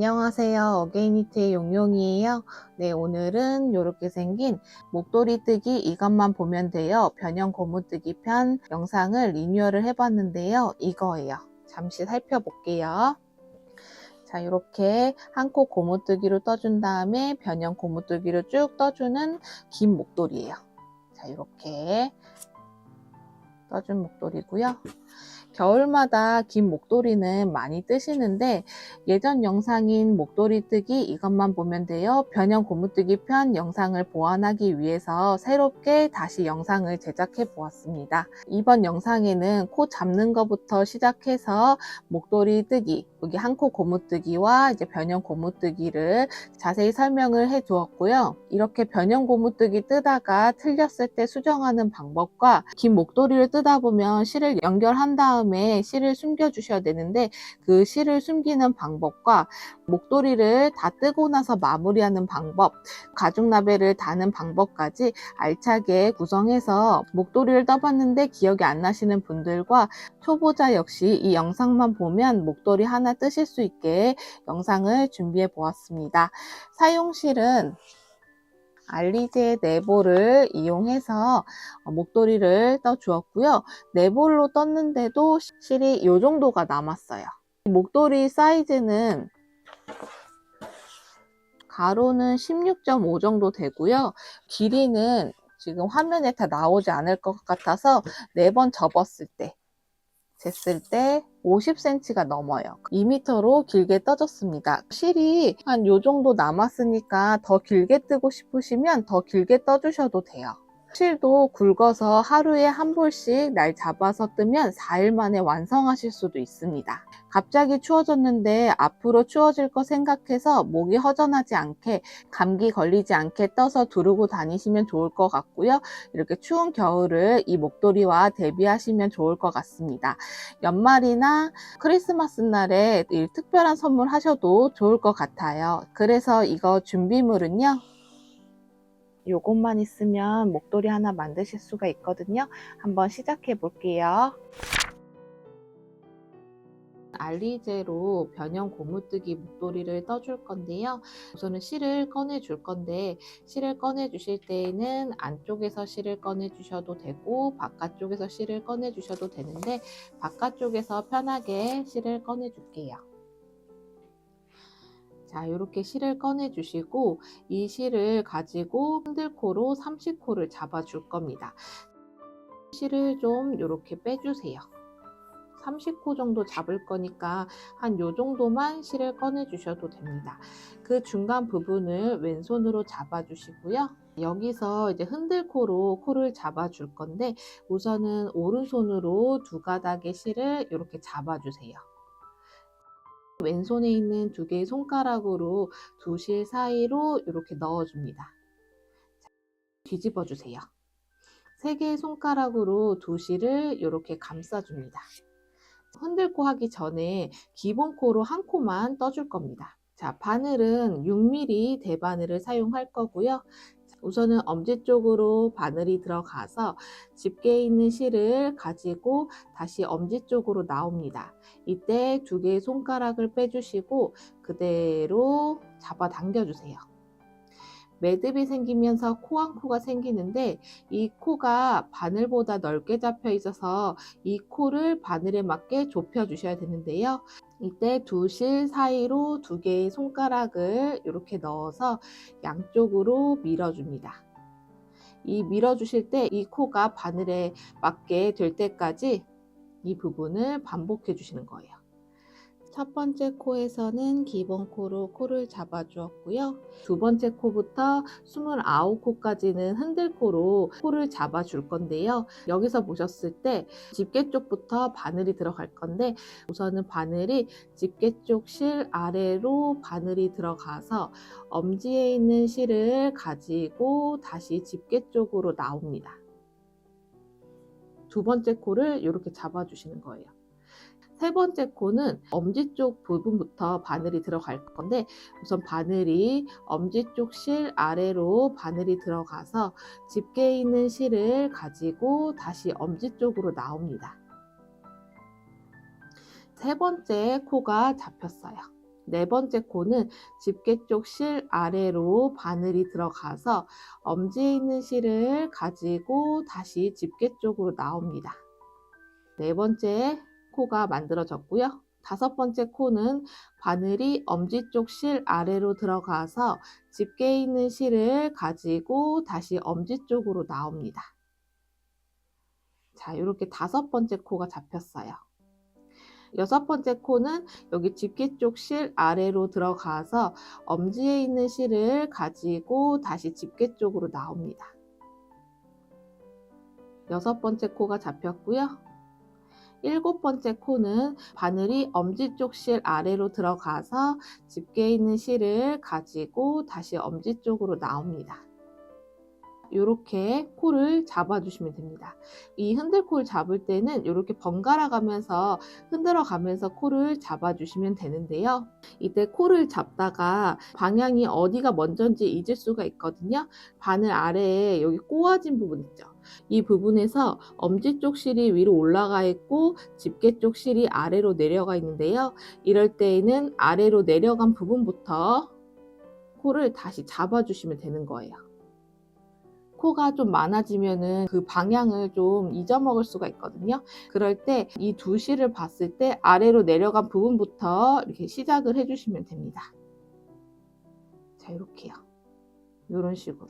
안녕하세요. 어게인니트의 용용이에요. 네, 오늘은 이렇게 생긴 목도리 뜨기 이것만 보면 돼요. 변형 고무뜨기 편 영상을 리뉴얼을 해봤는데요. 이거예요. 잠시 살펴볼게요. 자, 이렇게 한 코 고무뜨기로 떠준 다음에 변형 고무뜨기로 쭉 떠주는 긴 목도리예요. 자, 이렇게 떠준 목도리고요. 겨울마다 긴 목도리는 많이 뜨시는데 예전 영상인 목도리 뜨기 이것만 보면 돼요. 변형 고무뜨기 편 영상을 보완하기 위해서 새롭게 다시 영상을 제작해 보았습니다. 이번 영상에는 코 잡는 것부터 시작해서 목도리 뜨기, 여기 한 코 고무뜨기와 이제 변형 고무뜨기를 자세히 설명을 해 두었고요. 이렇게 변형 고무뜨기 뜨다가 틀렸을 때 수정하는 방법과 긴 목도리를 뜨다 보면 실을 연결한 다음에 실을 숨겨 주셔야 되는데 그 실을 숨기는 방법과 목도리를 다 뜨고 나서 마무리하는 방법, 가죽나베를 다는 방법까지 알차게 구성해서 목도리를 떠봤는데 기억이 안 나시는 분들과 초보자 역시 이 영상만 보면 목도리 하나 뜨실 수 있게 영상을 준비해 보았습니다. 사용실은 알리제 네볼을 이용해서 목도리를 떠 주었고요. 네볼로 떴는데도 실이 이 정도가 남았어요. 목도리 사이즈는 가로는 16.5 정도 되고요. 길이는 지금 화면에 다 나오지 않을 것 같아서 4번 접었을 때 쟀을 때 50cm가 넘어요. 2m로 길게 떠줬습니다. 실이 한 요 정도 남았으니까 더 길게 뜨고 싶으시면 더 길게 떠주셔도 돼요. 실도 굵어서 하루에 한 볼씩 날 잡아서 뜨면 4일 만에 완성하실 수도 있습니다. 갑자기 추워졌는데 앞으로 추워질 거 생각해서 목이 허전하지 않게 감기 걸리지 않게 떠서 두르고 다니시면 좋을 것 같고요. 이렇게 추운 겨울을 이 목도리와 대비하시면 좋을 것 같습니다. 연말이나 크리스마스 날에 특별한 선물 하셔도 좋을 것 같아요. 그래서 이거 준비물은요. 요것만 있으면 목도리 하나 만드실 수가 있거든요. 한번 시작해 볼게요. 알리제로 변형 고무뜨기 목도리를 떠줄 건데요. 우선은 실을 꺼내 줄 건데 실을 꺼내 주실 때에는 안쪽에서 실을 꺼내 주셔도 되고 바깥쪽에서 실을 꺼내 주셔도 되는데 바깥쪽에서 편하게 실을 꺼내 줄게요. 자, 이렇게 실을 꺼내 주시고 이 실을 가지고 흔들코로 30코를 잡아 줄 겁니다. 실을 좀 이렇게 빼주세요. 30코 정도 잡을 거니까 한 요 정도만 실을 꺼내 주셔도 됩니다. 그 중간 부분을 왼손으로 잡아 주시고요. 여기서 이제 흔들코로 코를 잡아 줄 건데 우선은 오른손으로 두 가닥의 실을 이렇게 잡아 주세요. 왼손에 있는 두 개의 손가락으로 두 실 사이로 이렇게 넣어줍니다. 뒤집어 주세요. 세 개의 손가락으로 두 실을 이렇게 감싸줍니다. 흔들코 하기 전에 기본 코로 한 코만 떠줄 겁니다. 자, 바늘은 6mm 대바늘을 사용할 거고요. 우선은 엄지 쪽으로 바늘이 들어가서 집게에 있는 실을 가지고 다시 엄지 쪽으로 나옵니다. 이때 두 개의 손가락을 빼주시고 그대로 잡아 당겨주세요. 매듭이 생기면서 코 한 코가 생기는데 이 코가 바늘보다 넓게 잡혀 있어서 이 코를 바늘에 맞게 좁혀 주셔야 되는데요. 이때 두 실 사이로 두 개의 손가락을 이렇게 넣어서 양쪽으로 밀어줍니다. 이 밀어주실 때 이 코가 바늘에 맞게 될 때까지 이 부분을 반복해 주시는 거예요. 첫 번째 코에서는 기본 코로 코를 잡아 주었고요. 두 번째 코부터 29코까지는 흔들코로 코를 잡아 줄 건데요. 여기서 보셨을 때 집게 쪽부터 바늘이 들어갈 건데 우선은 바늘이 집게 쪽 실 아래로 바늘이 들어가서 엄지에 있는 실을 가지고 다시 집게 쪽으로 나옵니다. 두 번째 코를 이렇게 잡아 주시는 거예요. 세 번째 코는 엄지 쪽 부분부터 바늘이 들어갈 건데 우선 바늘이 엄지 쪽 실 아래로 바늘이 들어가서 집게에 있는 실을 가지고 다시 엄지 쪽으로 나옵니다. 세 번째 코가 잡혔어요. 네 번째 코는 집게 쪽 실 아래로 바늘이 들어가서 엄지에 있는 실을 가지고 다시 집게 쪽으로 나옵니다. 네 번째 코가 만들어졌고요. 다섯 번째 코는 바늘이 엄지 쪽 실 아래로 들어가서 집게에 있는 실을 가지고 다시 엄지 쪽으로 나옵니다. 자, 이렇게 다섯 번째 코가 잡혔어요. 여섯 번째 코는 여기 집게 쪽 실 아래로 들어가서 엄지에 있는 실을 가지고 다시 집게 쪽으로 나옵니다. 여섯 번째 코가 잡혔고요. 일곱 번째 코는 바늘이 엄지 쪽 실 아래로 들어가서 집게에 있는 실을 가지고 다시 엄지 쪽으로 나옵니다. 이렇게 코를 잡아주시면 됩니다. 이 흔들코를 잡을 때는 이렇게 번갈아 가면서 흔들어 가면서 코를 잡아주시면 되는데요. 이때 코를 잡다가 방향이 어디가 먼저인지 잊을 수가 있거든요. 바늘 아래에 여기 꼬아진 부분 있죠. 이 부분에서 엄지 쪽 실이 위로 올라가 있고 집게 쪽 실이 아래로 내려가 있는데요. 이럴 때에는 아래로 내려간 부분부터 코를 다시 잡아주시면 되는 거예요. 코가 좀 많아지면은 그 방향을 좀 잊어먹을 수가 있거든요. 그럴 때 이 두 실을 봤을 때 아래로 내려간 부분부터 이렇게 시작을 해주시면 됩니다. 자, 이렇게요. 이런 식으로.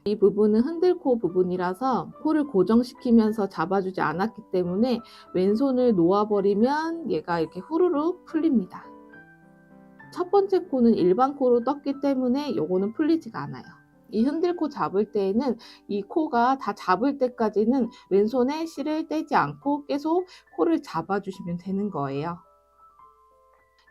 이 부분은 흔들코 부분이라서 코를 고정시키면서 잡아주지 않았기 때문에 왼손을 놓아버리면 얘가 이렇게 후루룩 풀립니다. 첫 번째 코는 일반 코로 떴기 때문에 요거는 풀리지가 않아요. 이 흔들코 잡을 때에는 이 코가 다 잡을 때까지는 왼손에 실을 떼지 않고 계속 코를 잡아주시면 되는 거예요.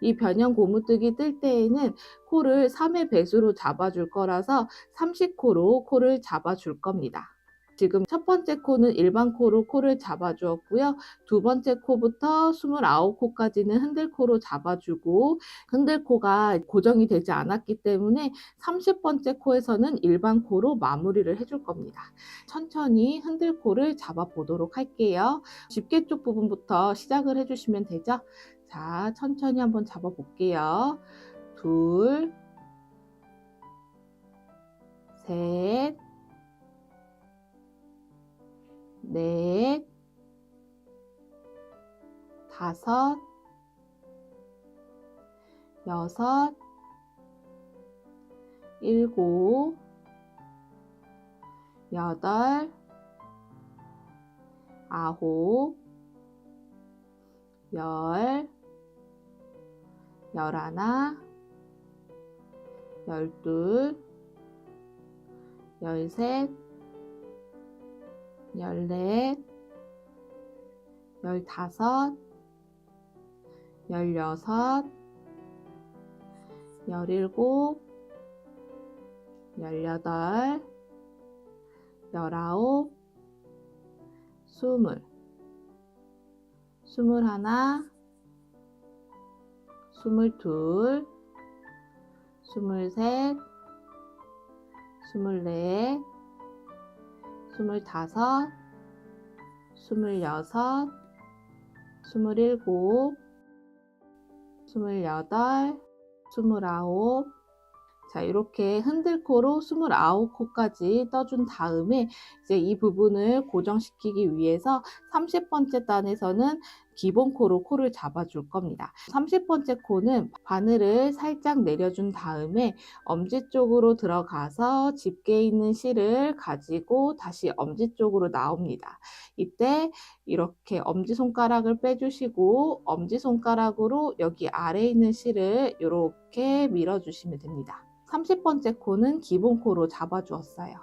이 변형 고무뜨기 뜰 때에는 코를 3의 배수로 잡아줄 거라서 30코로 코를 잡아줄 겁니다. 지금 첫 번째 코는 일반 코로 코를 잡아주었고요. 두 번째 코부터 29코까지는 흔들코로 잡아주고 흔들코가 고정이 되지 않았기 때문에 30번째 코에서는 일반 코로 마무리를 해줄 겁니다. 천천히 흔들코를 잡아보도록 할게요. 집게 쪽 부분부터 시작을 해주시면 되죠. 자, 천천히 한번 잡아볼게요. 둘, 셋, 넷, 다섯, 여섯, 일곱, 여덟, 아홉, 열, 열하나, 열둘, 열셋, 열넷, 열다섯, 열여섯, 열일곱, 열여덟, 열아홉, 스물, 스물하나, 스물둘, 스물셋, 스물넷, 스물다섯, 스물여섯, 스물일곱, 스물여덟, 스물아홉. 자, 이렇게 흔들코로 29코까지 떠준 다음에 이제 이 부분을 고정시키기 위해서 30번째 단에서는 기본 코로 코를 잡아줄 겁니다. 30번째 코는 바늘을 살짝 내려준 다음에 엄지 쪽으로 들어가서 집게에 있는 실을 가지고 다시 엄지 쪽으로 나옵니다. 이때 이렇게 엄지손가락을 빼주시고 엄지손가락으로 여기 아래에 있는 실을 이렇게 밀어주시면 됩니다. 30번째 코는 기본 코로 잡아주었어요.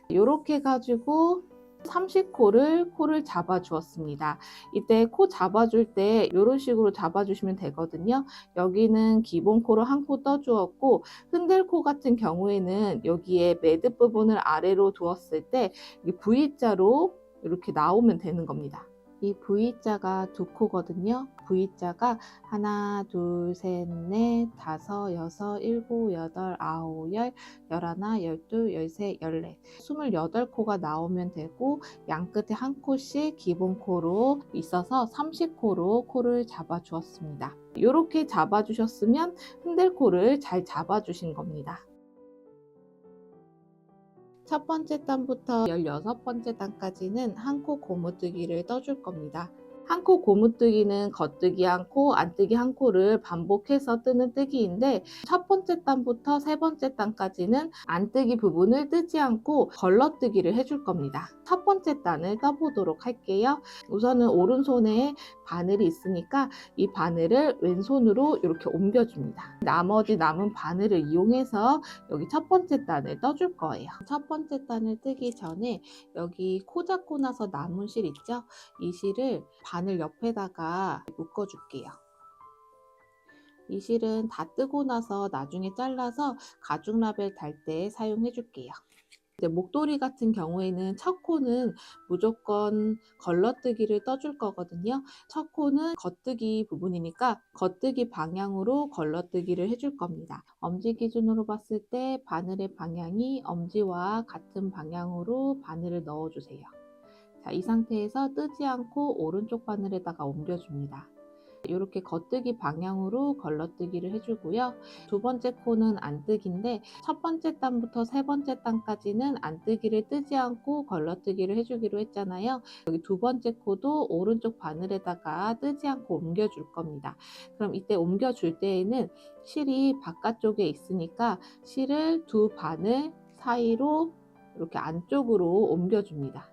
이렇게 해가지고 30코를 코를 잡아주었습니다. 이때 코 잡아줄 때 이런 식으로 잡아주시면 되거든요. 여기는 기본 코로 한 코 떠주었고 흔들코 같은 경우에는 여기에 매듭 부분을 아래로 두었을 때 V자로 이렇게 나오면 되는 겁니다. 이 V자가 두 코거든요. V자가 하나, 둘, 셋, 넷, 다섯, 여섯, 일곱, 여덟, 아홉, 열, 열하나, 열둘, 열셋, 열넷 28코가 나오면 되고 양끝에 한 코씩 기본 코로 있어서 30코로 코를 잡아 주었습니다. 이렇게 잡아주셨으면 흔들코를 잘 잡아주신 겁니다. 첫 번째 단부터 16번째 단까지는 한 코 고무뜨기를 떠줄 겁니다. 한 코 고무뜨기는 겉뜨기 한 코, 안뜨기 한 코를 반복해서 뜨는 뜨기인데, 첫 번째 단부터 세 번째 단까지는 안뜨기 부분을 뜨지 않고 걸러뜨기를 해줄 겁니다. 첫 번째 단을 떠보도록 할게요. 우선은 오른손에 바늘이 있으니까 이 바늘을 왼손으로 이렇게 옮겨줍니다. 나머지 남은 바늘을 이용해서 여기 첫 번째 단을 떠줄 거예요. 첫 번째 단을 뜨기 전에 여기 코 잡고 나서 남은 실 있죠? 이 실을 바늘 옆에다가 묶어줄게요. 이 실은 다 뜨고 나서 나중에 잘라서 가죽 라벨 달 때 사용해 줄게요. 목도리 같은 경우에는 첫 코는 무조건 걸러뜨기를 떠줄 거거든요. 첫 코는 겉뜨기 부분이니까 겉뜨기 방향으로 걸러뜨기를 해줄 겁니다. 엄지 기준으로 봤을 때 바늘의 방향이 엄지와 같은 방향으로 바늘을 넣어주세요. 자, 이 상태에서 뜨지 않고 오른쪽 바늘에다가 옮겨줍니다. 이렇게 겉뜨기 방향으로 걸러뜨기를 해주고요. 두 번째 코는 안뜨기인데 첫 번째 단부터 세 번째 단까지는 안뜨기를 뜨지 않고 걸러뜨기를 해주기로 했잖아요. 여기 두 번째 코도 오른쪽 바늘에다가 뜨지 않고 옮겨줄 겁니다. 그럼 이때 옮겨줄 때에는 실이 바깥쪽에 있으니까 실을 두 바늘 사이로 이렇게 안쪽으로 옮겨줍니다.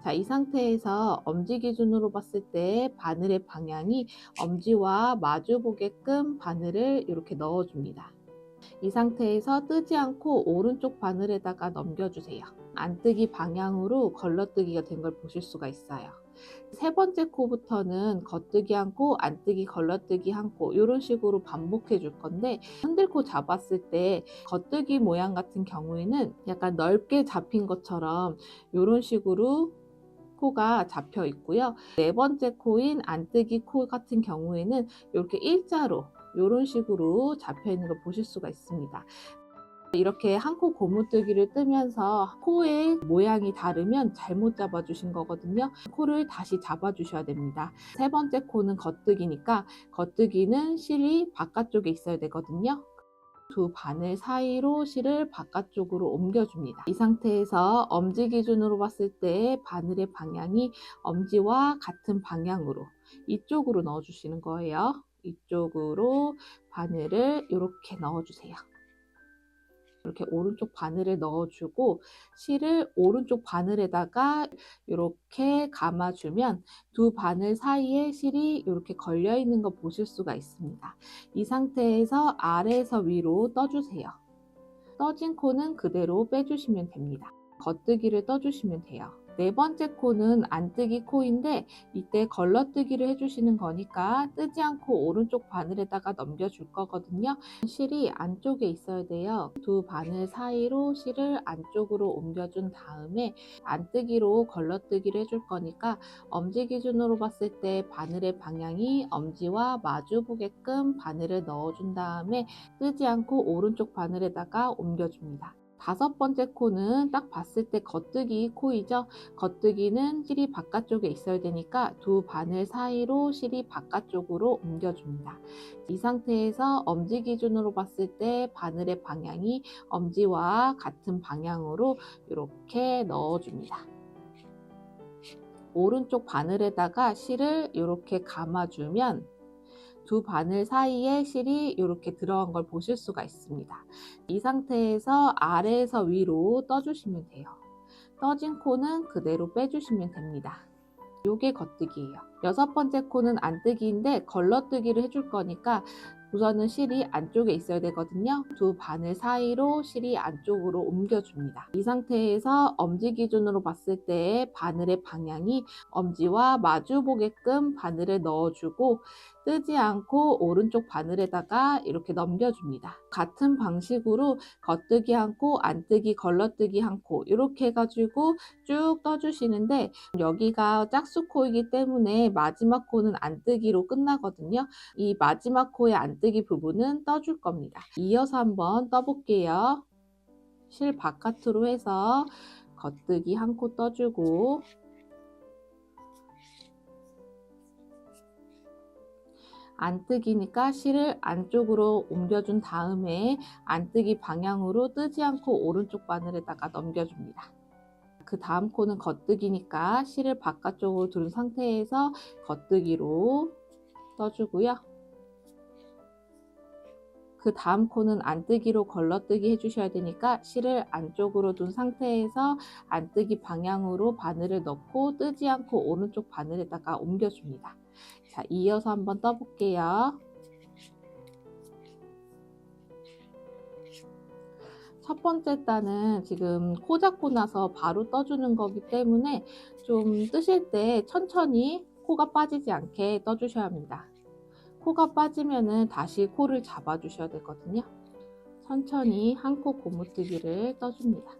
자, 이 상태에서 엄지 기준으로 봤을 때 바늘의 방향이 엄지와 마주 보게끔 바늘을 이렇게 넣어줍니다. 이 상태에서 뜨지 않고 오른쪽 바늘에다가 넘겨주세요. 안뜨기 방향으로 걸러뜨기가 된 걸 보실 수가 있어요. 세 번째 코부터는 겉뜨기 한 코, 안뜨기, 걸러뜨기 한 코 이런 식으로 반복해 줄 건데, 흔들코 잡았을 때 겉뜨기 모양 같은 경우에는 약간 넓게 잡힌 것처럼 이런 식으로 코가 잡혀 있고요. 네 번째 코인 안뜨기 코 같은 경우에는 이렇게 일자로 이런 식으로 잡혀 있는 걸 보실 수가 있습니다. 이렇게 한 코 고무뜨기를 뜨면서 코의 모양이 다르면 잘못 잡아주신 거거든요. 코를 다시 잡아주셔야 됩니다. 세 번째 코는 겉뜨기니까 겉뜨기는 실이 바깥쪽에 있어야 되거든요. 두 바늘 사이로 실을 바깥쪽으로 옮겨줍니다. 이 상태에서 엄지 기준으로 봤을 때 바늘의 방향이 엄지와 같은 방향으로 이쪽으로 넣어주시는 거예요. 이쪽으로 바늘을 이렇게 넣어주세요. 이렇게 오른쪽 바늘을 넣어주고 실을 오른쪽 바늘에다가 이렇게 감아주면 두 바늘 사이에 실이 이렇게 걸려 있는 거 보실 수가 있습니다. 이 상태에서 아래에서 위로 떠주세요. 떠진 코는 그대로 빼주시면 됩니다. 겉뜨기를 떠주시면 돼요. 네 번째 코는 안뜨기 코인데 이때 걸러뜨기를 해주시는 거니까 뜨지 않고 오른쪽 바늘에다가 넘겨줄 거거든요. 실이 안쪽에 있어야 돼요. 두 바늘 사이로 실을 안쪽으로 옮겨준 다음에 안뜨기로 걸러뜨기를 해줄 거니까 엄지 기준으로 봤을 때 바늘의 방향이 엄지와 마주 보게끔 바늘을 넣어준 다음에 뜨지 않고 오른쪽 바늘에다가 옮겨줍니다. 다섯 번째 코는 딱 봤을 때 겉뜨기 코이죠. 겉뜨기는 실이 바깥쪽에 있어야 되니까 두 바늘 사이로 실이 바깥쪽으로 옮겨줍니다. 이 상태에서 엄지 기준으로 봤을 때 바늘의 방향이 엄지와 같은 방향으로 이렇게 넣어줍니다. 오른쪽 바늘에다가 실을 이렇게 감아주면 두 바늘 사이에 실이 이렇게 들어간 걸 보실 수가 있습니다. 이 상태에서 아래에서 위로 떠주시면 돼요. 떠진 코는 그대로 빼주시면 됩니다. 요게 겉뜨기예요. 여섯 번째 코는 안뜨기인데 걸러뜨기를 해줄 거니까 우선은 실이 안쪽에 있어야 되거든요. 두 바늘 사이로 실이 안쪽으로 옮겨줍니다. 이 상태에서 엄지 기준으로 봤을 때 바늘의 방향이 엄지와 마주 보게끔 바늘을 넣어주고 뜨지 않고 오른쪽 바늘에다가 이렇게 넘겨줍니다. 같은 방식으로 겉뜨기 한 코, 안뜨기, 걸러뜨기 한 코 이렇게 해가지고 쭉 떠주시는데, 여기가 짝수코이기 때문에 마지막 코는 안뜨기로 끝나거든요. 이 마지막 코의 안뜨기 부분은 떠줄 겁니다. 이어서 한번 떠볼게요. 실 바깥으로 해서 겉뜨기 한 코 떠주고, 안뜨기니까 실을 안쪽으로 옮겨준 다음에 안뜨기 방향으로 뜨지 않고 오른쪽 바늘에다가 넘겨줍니다. 그 다음 코는 겉뜨기니까 실을 바깥쪽으로 두른 상태에서 겉뜨기로 떠주고요. 그 다음 코는 안뜨기로 걸러뜨기 해주셔야 되니까 실을 안쪽으로 둔 상태에서 안뜨기 방향으로 바늘을 넣고 뜨지 않고 오른쪽 바늘에다가 옮겨줍니다. 자, 이어서 한번 떠볼게요. 첫 번째 단은 지금 코 잡고 나서 바로 떠주는 거기 때문에 좀 뜨실 때 천천히 코가 빠지지 않게 떠주셔야 합니다. 코가 빠지면은 다시 코를 잡아 주셔야 되거든요. 천천히 한 코 고무뜨기를 떠줍니다.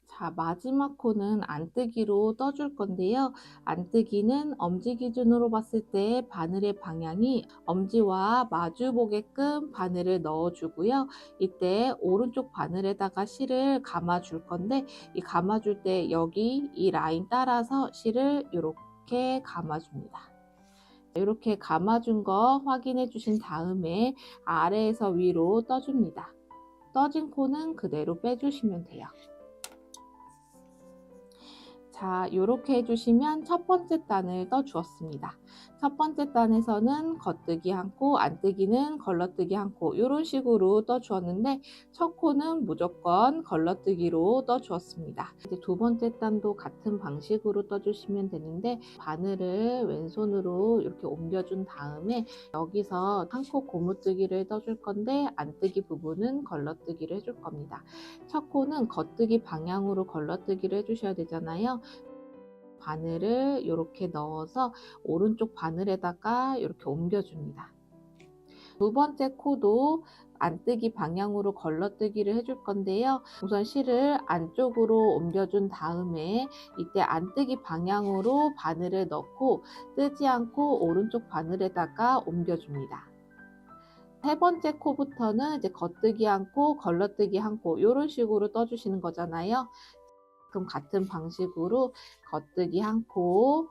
자, 마지막 코는 안뜨기로 떠줄 건데요. 안뜨기는 엄지 기준으로 봤을 때 바늘의 방향이 엄지와 마주 보게끔 바늘을 넣어 주고요. 이때 오른쪽 바늘에다가 실을 감아 줄 건데, 이 감아 줄 때 여기 이 라인 따라서 실을 이렇게 감아 줍니다. 이렇게 감아준 거 확인해 주신 다음에 아래에서 위로 떠줍니다. 떠진 코는 그대로 빼주시면 돼요. 자, 이렇게 해주시면 첫 번째 단을 떠 주었습니다. 첫 번째 단에서는 겉뜨기 한 코, 안뜨기는 걸러뜨기 한 코, 이런 식으로 떠 주었는데 첫 코는 무조건 걸러뜨기로 떠 주었습니다. 이제 두 번째 단도 같은 방식으로 떠 주시면 되는데 바늘을 왼손으로 이렇게 옮겨준 다음에 여기서 한 코 고무뜨기를 떠 줄 건데 안뜨기 부분은 걸러뜨기를 해줄 겁니다. 첫 코는 겉뜨기 방향으로 걸러뜨기를 해주셔야 되잖아요. 바늘을 이렇게 넣어서 오른쪽 바늘에다가 이렇게 옮겨줍니다. 두 번째 코도 안뜨기 방향으로 걸러뜨기를 해줄 건데요. 우선 실을 안쪽으로 옮겨준 다음에 이때 안뜨기 방향으로 바늘을 넣고 뜨지 않고 오른쪽 바늘에다가 옮겨줍니다. 세 번째 코부터는 이제 겉뜨기 한 코, 걸러뜨기 한 코 이런 식으로 떠주시는 거잖아요. 그럼 같은 방식으로 겉뜨기 한 코,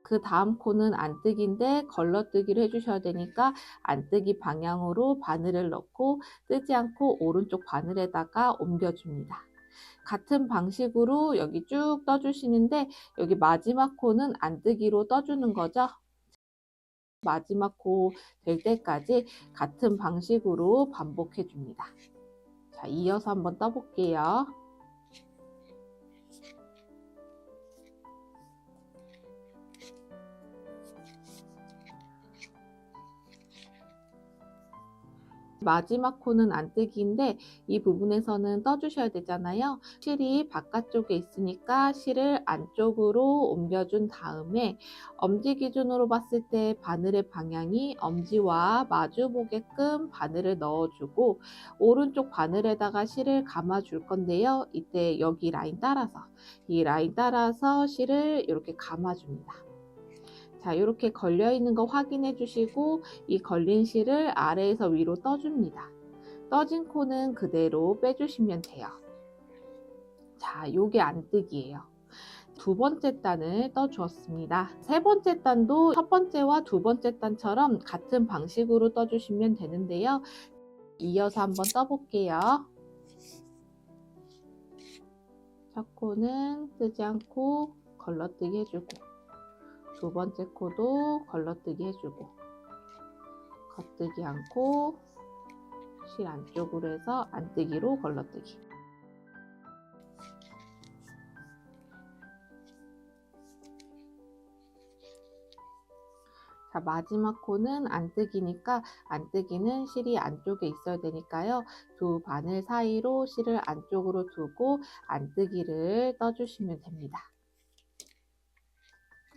그 다음 코는 안뜨기인데 걸러뜨기를 해주셔야 되니까 안뜨기 방향으로 바늘을 넣고 뜨지 않고 오른쪽 바늘에다가 옮겨줍니다. 같은 방식으로 여기 쭉 떠주시는데 여기 마지막 코는 안뜨기로 떠주는 거죠. 마지막 코 될 때까지 같은 방식으로 반복해 줍니다. 자, 이어서 한번 떠볼게요. 마지막 코는 안뜨기인데 이 부분에서는 떠주셔야 되잖아요. 실이 바깥쪽에 있으니까 실을 안쪽으로 옮겨준 다음에 엄지 기준으로 봤을 때 바늘의 방향이 엄지와 마주 보게끔 바늘을 넣어주고 오른쪽 바늘에다가 실을 감아 줄 건데요. 이때 여기 라인 따라서 이 라인 따라서 실을 이렇게 감아 줍니다. 자, 이렇게 걸려 있는 거 확인해 주시고 이 걸린 실을 아래에서 위로 떠줍니다. 떠진 코는 그대로 빼주시면 돼요. 자, 요게 안뜨기예요. 두 번째 단을 떠 주었습니다. 세 번째 단도 첫 번째와 두 번째 단처럼 같은 방식으로 떠 주시면 되는데요. 이어서 한번 떠 볼게요. 첫 코는 뜨지 않고 걸러뜨기 해주고 두 번째 코도 걸러뜨기 해주고 겉뜨기 한 코, 실 안쪽으로 해서 안뜨기로 걸러뜨기. 자, 마지막 코는 안뜨기니까 안뜨기는 실이 안쪽에 있어야 되니까요. 두 바늘 사이로 실을 안쪽으로 두고 안뜨기를 떠주시면 됩니다.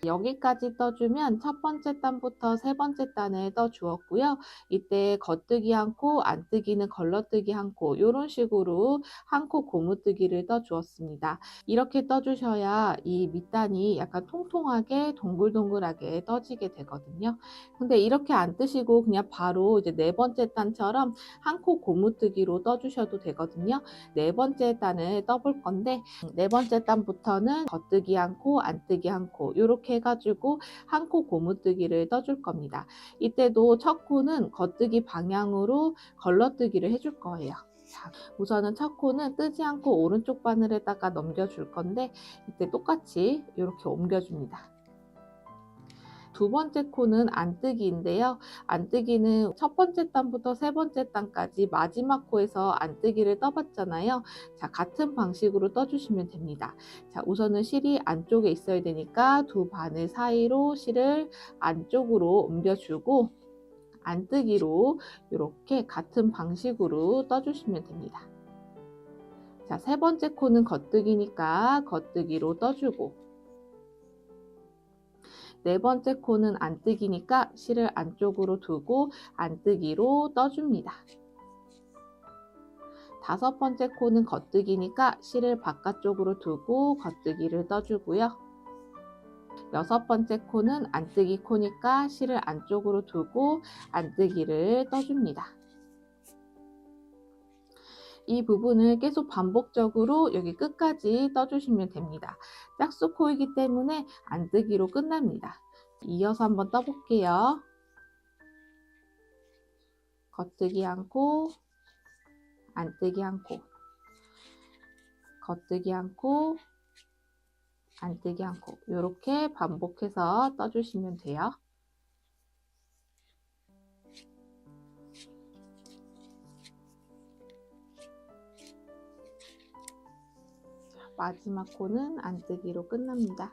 여기까지 떠주면 첫 번째 단부터 세 번째 단을 떠 주었고요. 이때 겉뜨기 한 코, 안뜨기는 걸러뜨기 한 코, 이런 식으로 한 코 고무뜨기를 떠 주었습니다. 이렇게 떠주셔야 이 밑단이 약간 통통하게 동글동글하게 떠지게 되거든요. 근데 이렇게 안 뜨시고 그냥 바로 이제 네 번째 단처럼 한 코 고무뜨기로 떠주셔도 되거든요. 네 번째 단을 떠볼 건데 네 번째 단부터는 겉뜨기 한 코, 안뜨기 한 코, 이렇게 해가지고 한 코 고무뜨기를 떠줄 겁니다. 이때도 첫 코는 겉뜨기 방향으로 걸러뜨기를 해줄 거예요. 자, 우선은 첫 코는 뜨지 않고 오른쪽 바늘에다가 넘겨줄 건데 이때 똑같이 이렇게 옮겨줍니다. 두 번째 코는 안뜨기인데요. 안뜨기는 첫 번째 단부터 세 번째 단까지 마지막 코에서 안뜨기를 떠봤잖아요. 자, 같은 방식으로 떠주시면 됩니다. 자, 우선은 실이 안쪽에 있어야 되니까 두 바늘 사이로 실을 안쪽으로 옮겨주고 안뜨기로 이렇게 같은 방식으로 떠주시면 됩니다. 자, 세 번째 코는 겉뜨기니까 겉뜨기로 떠주고 네 번째 코는 안뜨기니까 실을 안쪽으로 두고 안뜨기로 떠줍니다. 다섯 번째 코는 겉뜨기니까 실을 바깥쪽으로 두고 겉뜨기를 떠주고요. 여섯 번째 코는 안뜨기 코니까 실을 안쪽으로 두고 안뜨기를 떠줍니다. 이 부분을 계속 반복적으로 여기 끝까지 떠주시면 됩니다. 짝수 코이기 때문에 안뜨기로 끝납니다. 이어서 한번 떠볼게요. 겉뜨기 한 코, 안뜨기 한 코, 겉뜨기 한 코, 안뜨기 한 코, 이렇게 반복해서 떠주시면 돼요. 마지막 코는 안뜨기로 끝납니다.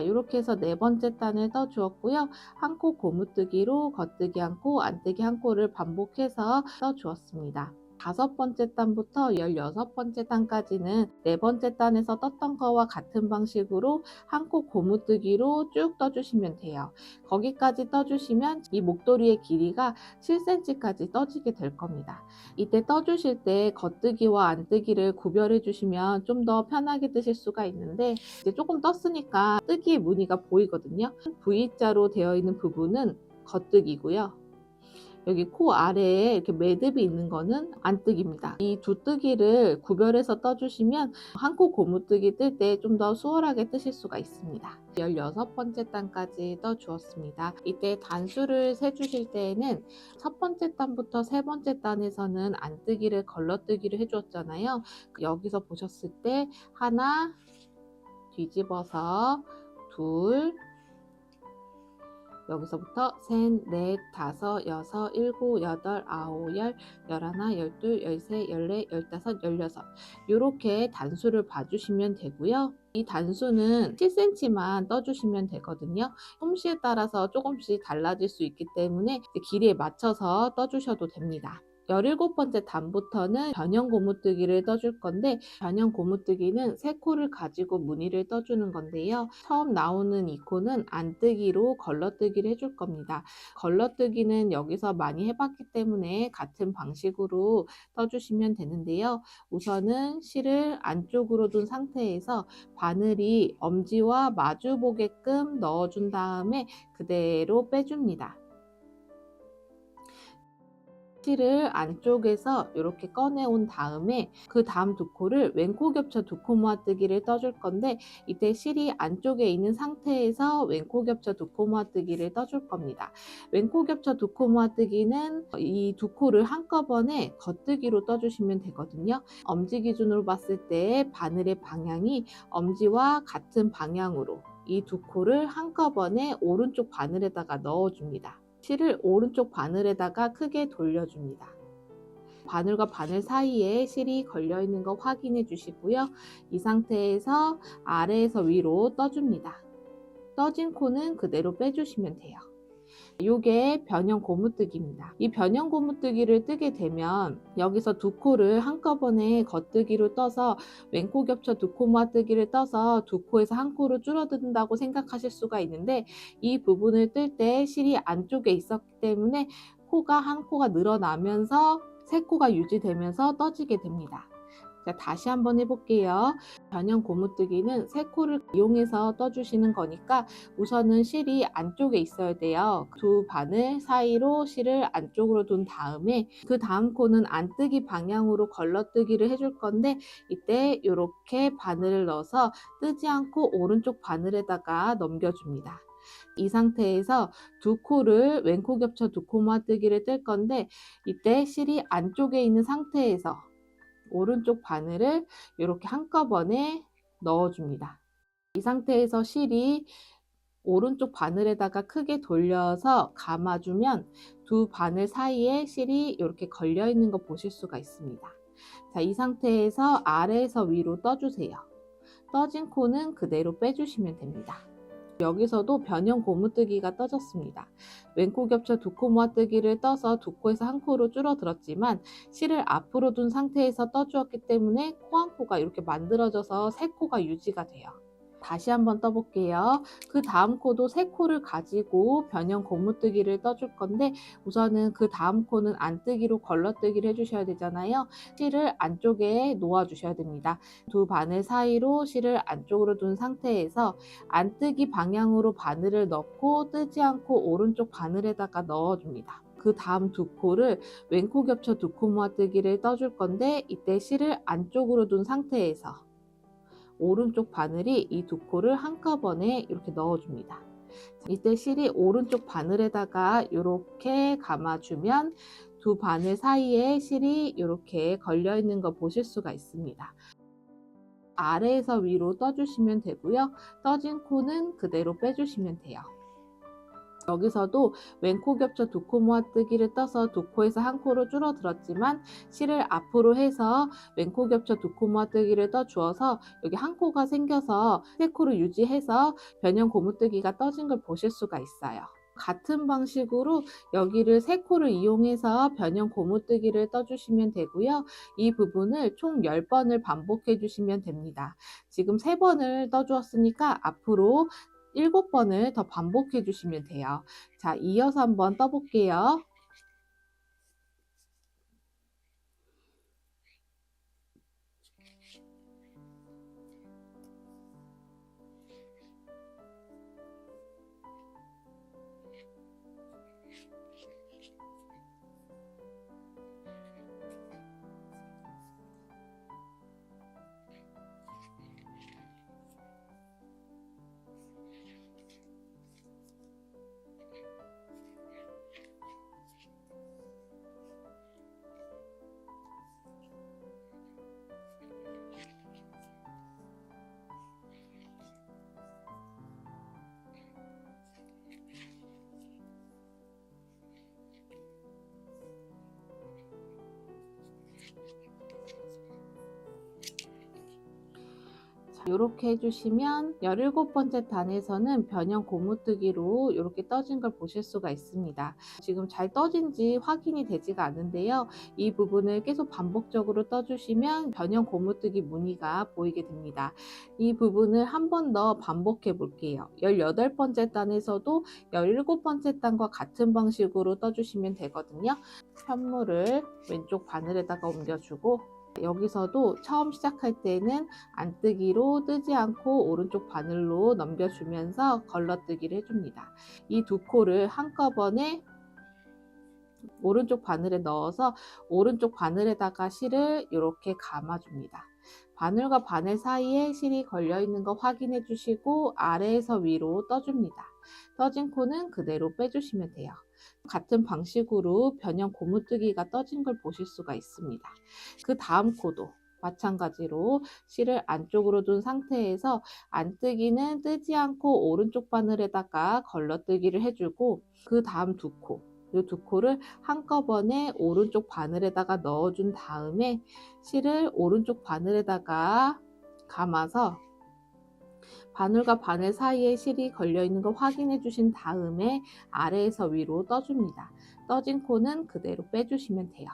이렇게 해서 네 번째 단을 떠 주었고요. 한 코 고무뜨기로 겉뜨기 한 코, 안뜨기 한 코를 반복해서 떠 주었습니다. 다섯 번째 단부터 16번째 단까지는 네 번째 단에서 떴던 거와 같은 방식으로 한 코 고무뜨기로 쭉 떠주시면 돼요. 거기까지 떠주시면 이 목도리의 길이가 7cm까지 떠지게 될 겁니다. 이때 떠주실 때 겉뜨기와 안뜨기를 구별해 주시면 좀 더 편하게 뜨실 수가 있는데 이제 조금 떴으니까 뜨기의 무늬가 보이거든요. V자로 되어 있는 부분은 겉뜨기고요. 여기 코 아래에 이렇게 매듭이 있는 거는 안뜨기입니다. 이 두 뜨기를 구별해서 떠주시면 한 코 고무뜨기 뜰 때 좀 더 수월하게 뜨실 수가 있습니다. 16번째 단까지 떠 주었습니다. 이때 단수를 세주실 때에는 첫 번째 단부터 세 번째 단에서는 안뜨기를 걸러뜨기를 해주었잖아요. 여기서 보셨을 때 하나, 뒤집어서 둘, 여기서부터 셋, 넷, 다섯, 여섯, 일곱, 여덟, 아홉, 열, 열하나, 열둘, 열세, 열네, 열다섯, 열여섯 이렇게 단수를 봐주시면 되고요. 이 단수는 7cm만 떠주시면 되거든요. 솜씨에 따라서 조금씩 달라질 수 있기 때문에 길이에 맞춰서 떠주셔도 됩니다. 17번째 단부터는 변형 고무뜨기를 떠줄 건데 변형 고무뜨기는 세 코를 가지고 무늬를 떠주는 건데요. 처음 나오는 이 코는 안뜨기로 걸러뜨기를 해줄 겁니다. 걸러뜨기는 여기서 많이 해봤기 때문에 같은 방식으로 떠주시면 되는데요. 우선은 실을 안쪽으로 둔 상태에서 바늘이 엄지와 마주 보게끔 넣어준 다음에 그대로 빼줍니다. 실을 안쪽에서 이렇게 꺼내온 다음에 그 다음 두 코를 왼코 겹쳐 두 코 모아뜨기를 떠줄 건데 이때 실이 안쪽에 있는 상태에서 왼코 겹쳐 두 코 모아뜨기를 떠줄 겁니다. 왼코 겹쳐 두 코 모아뜨기는 이 두 코를 한꺼번에 겉뜨기로 떠주시면 되거든요. 엄지 기준으로 봤을 때 바늘의 방향이 엄지와 같은 방향으로 이 두 코를 한꺼번에 오른쪽 바늘에다가 넣어줍니다. 실을 오른쪽 바늘에다가 크게 돌려줍니다. 바늘과 바늘 사이에 실이 걸려 있는 거 확인해 주시고요. 이 상태에서 아래에서 위로 떠줍니다. 떠진 코는 그대로 빼주시면 돼요. 요게 변형 고무뜨기입니다. 이 변형 고무뜨기를 뜨게 되면 여기서 두 코를 한꺼번에 겉뜨기로 떠서 왼코 겹쳐 두 코 모아뜨기를 떠서 두 코에서 한 코로 줄어든다고 생각하실 수가 있는데, 이 부분을 뜰 때 실이 안쪽에 있었기 때문에 코가 한 코가 늘어나면서 세 코가 유지되면서 떠지게 됩니다. 자, 다시 한번 해볼게요. 변형 고무뜨기는 세 코를 이용해서 떠주시는 거니까 우선은 실이 안쪽에 있어야 돼요. 두 바늘 사이로 실을 안쪽으로 둔 다음에 그 다음 코는 안뜨기 방향으로 걸러뜨기를 해줄 건데, 이때 이렇게 바늘을 넣어서 뜨지 않고 오른쪽 바늘에다가 넘겨줍니다. 이 상태에서 두 코를 왼코 겹쳐 두 코 모아뜨기를 뜰 건데, 이때 실이 안쪽에 있는 상태에서 오른쪽 바늘을 이렇게 한꺼번에 넣어줍니다. 이 상태에서 실이 오른쪽 바늘에다가 크게 돌려서 감아주면 두 바늘 사이에 실이 이렇게 걸려 있는 거 보실 수가 있습니다. 자, 이 상태에서 아래에서 위로 떠주세요. 떠진 코는 그대로 빼주시면 됩니다. 여기서도 변형 고무뜨기가 떠졌습니다. 왼코 겹쳐 두 코 모아뜨기를 떠서 두 코에서 한 코로 줄어들었지만 실을 앞으로 둔 상태에서 떠주었기 때문에 코 한 코가 이렇게 만들어져서 세 코가 유지가 돼요. 다시 한번 떠볼게요. 그 다음 코도 세 코를 가지고 변형 고무뜨기를 떠줄 건데, 우선은 그 다음 코는 안뜨기로 걸러뜨기를 해주셔야 되잖아요. 실을 안쪽에 놓아 주셔야 됩니다. 두 바늘 사이로 실을 안쪽으로 둔 상태에서 안뜨기 방향으로 바늘을 넣고 뜨지 않고 오른쪽 바늘에다가 넣어줍니다. 그 다음 두 코를 왼코 겹쳐 두 코 모아뜨기를 떠줄 건데, 이때 실을 안쪽으로 둔 상태에서 오른쪽 바늘이 이 두 코를 한꺼번에 이렇게 넣어줍니다. 이때 실이 오른쪽 바늘에다가 이렇게 감아주면 두 바늘 사이에 실이 이렇게 걸려 있는 거 보실 수가 있습니다. 아래에서 위로 떠주시면 되고요. 떠진 코는 그대로 빼주시면 돼요. 여기서도 왼코 겹쳐 두 코 모아뜨기를 떠서 두 코에서 한 코로 줄어들었지만 실을 앞으로 해서 왼코 겹쳐 두 코 모아뜨기를 떠 주어서 여기 한 코가 생겨서 세 코를 유지해서 변형 고무뜨기가 떠진 걸 보실 수가 있어요. 같은 방식으로 여기를 세 코를 이용해서 변형 고무뜨기를 떠주시면 되고요. 이 부분을 총 10번을 반복해 주시면 됩니다. 지금 3번을 떠주었으니까 앞으로 7번을 더 반복해 주시면 돼요. 자, 이어서 한번 떠볼게요. 이렇게 해주시면 17번째 단에서는 변형 고무뜨기로 이렇게 떠진 걸 보실 수가 있습니다. 지금 잘 떠진지 확인이 되지가 않는데요. 이 부분을 계속 반복적으로 떠주시면 변형 고무뜨기 무늬가 보이게 됩니다. 이 부분을 한 번 더 반복해 볼게요. 18번째 단에서도 17번째 단과 같은 방식으로 떠주시면 되거든요. 편물을 왼쪽 바늘에다가 옮겨주고, 여기서도 처음 시작할 때는 안뜨기로 뜨지 않고 오른쪽 바늘로 넘겨주면서 걸러뜨기를 해줍니다. 이 두 코를 한꺼번에 오른쪽 바늘에 넣어서 오른쪽 바늘에다가 실을 이렇게 감아줍니다. 바늘과 바늘 사이에 실이 걸려 있는 거 확인해 주시고 아래에서 위로 떠줍니다. 떠진 코는 그대로 빼주시면 돼요. 같은 방식으로 변형 고무뜨기가 떠진 걸 보실 수가 있습니다. 그 다음 코도 마찬가지로 실을 안쪽으로 둔 상태에서 안뜨기는 뜨지 않고 오른쪽 바늘에다가 걸러뜨기를 해주고, 그 다음 두 코, 이 두 코를 한꺼번에 오른쪽 바늘에다가 넣어준 다음에 실을 오른쪽 바늘에다가 감아서 바늘과 바늘 사이에 실이 걸려 있는 거 확인해 주신 다음에 아래에서 위로 떠줍니다. 떠진 코는 그대로 빼주시면 돼요.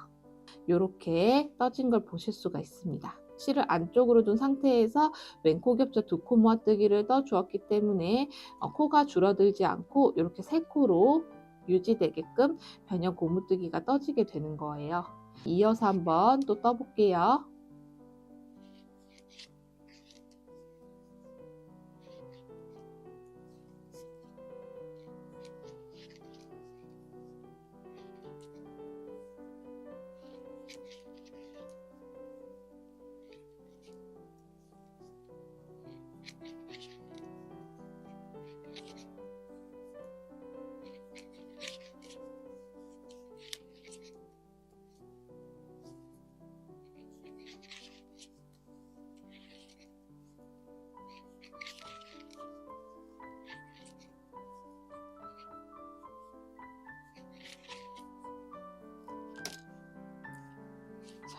이렇게 떠진 걸 보실 수가 있습니다. 실을 안쪽으로 둔 상태에서 왼코 겹쳐 두 코 모아뜨기를 떠 주었기 때문에 코가 줄어들지 않고 이렇게 세 코로 유지되게끔 변형 고무뜨기가 떠지게 되는 거예요. 이어서 한번 또 떠볼게요.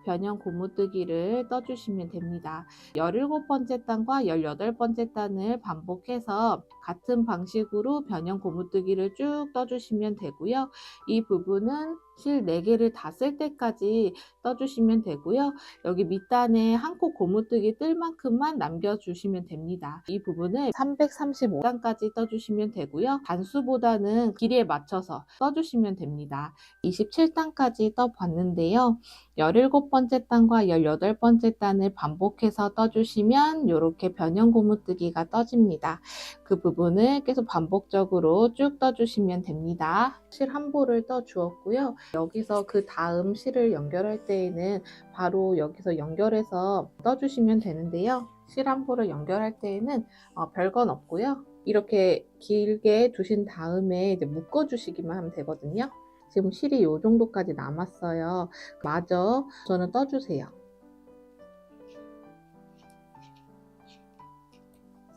변형 고무뜨기를 떠주시면 됩니다. 17번째 단과 18번째 단을 반복해서 같은 방식으로 변형 고무뜨기를 쭉 떠주시면 되고요. 이 부분은 실 4개를 다 쓸 때까지 떠주시면 되고요. 여기 밑단에 한 코 고무뜨기 뜰 만큼만 남겨주시면 됩니다. 이 부분을 335단까지 떠주시면 되고요. 단수보다는 길이에 맞춰서 떠주시면 됩니다. 27단까지 떠봤는데요. 17번째 단과 18번째 단을 반복해서 떠주시면 이렇게 변형 고무뜨기가 떠집니다. 그 부분을 계속 반복적으로 쭉 떠주시면 됩니다. 실 한 보를 떠 주었고요. 여기서 그 다음 실을 연결할 때에는 바로 여기서 연결해서 떠주시면 되는데요. 실 한 보를 연결할 때에는 별건 없고요. 이렇게 길게 두신 다음에 이제 묶어 주시기만 하면 되거든요. 지금 실이 이 정도까지 남았어요. 마저 저는 떠주세요.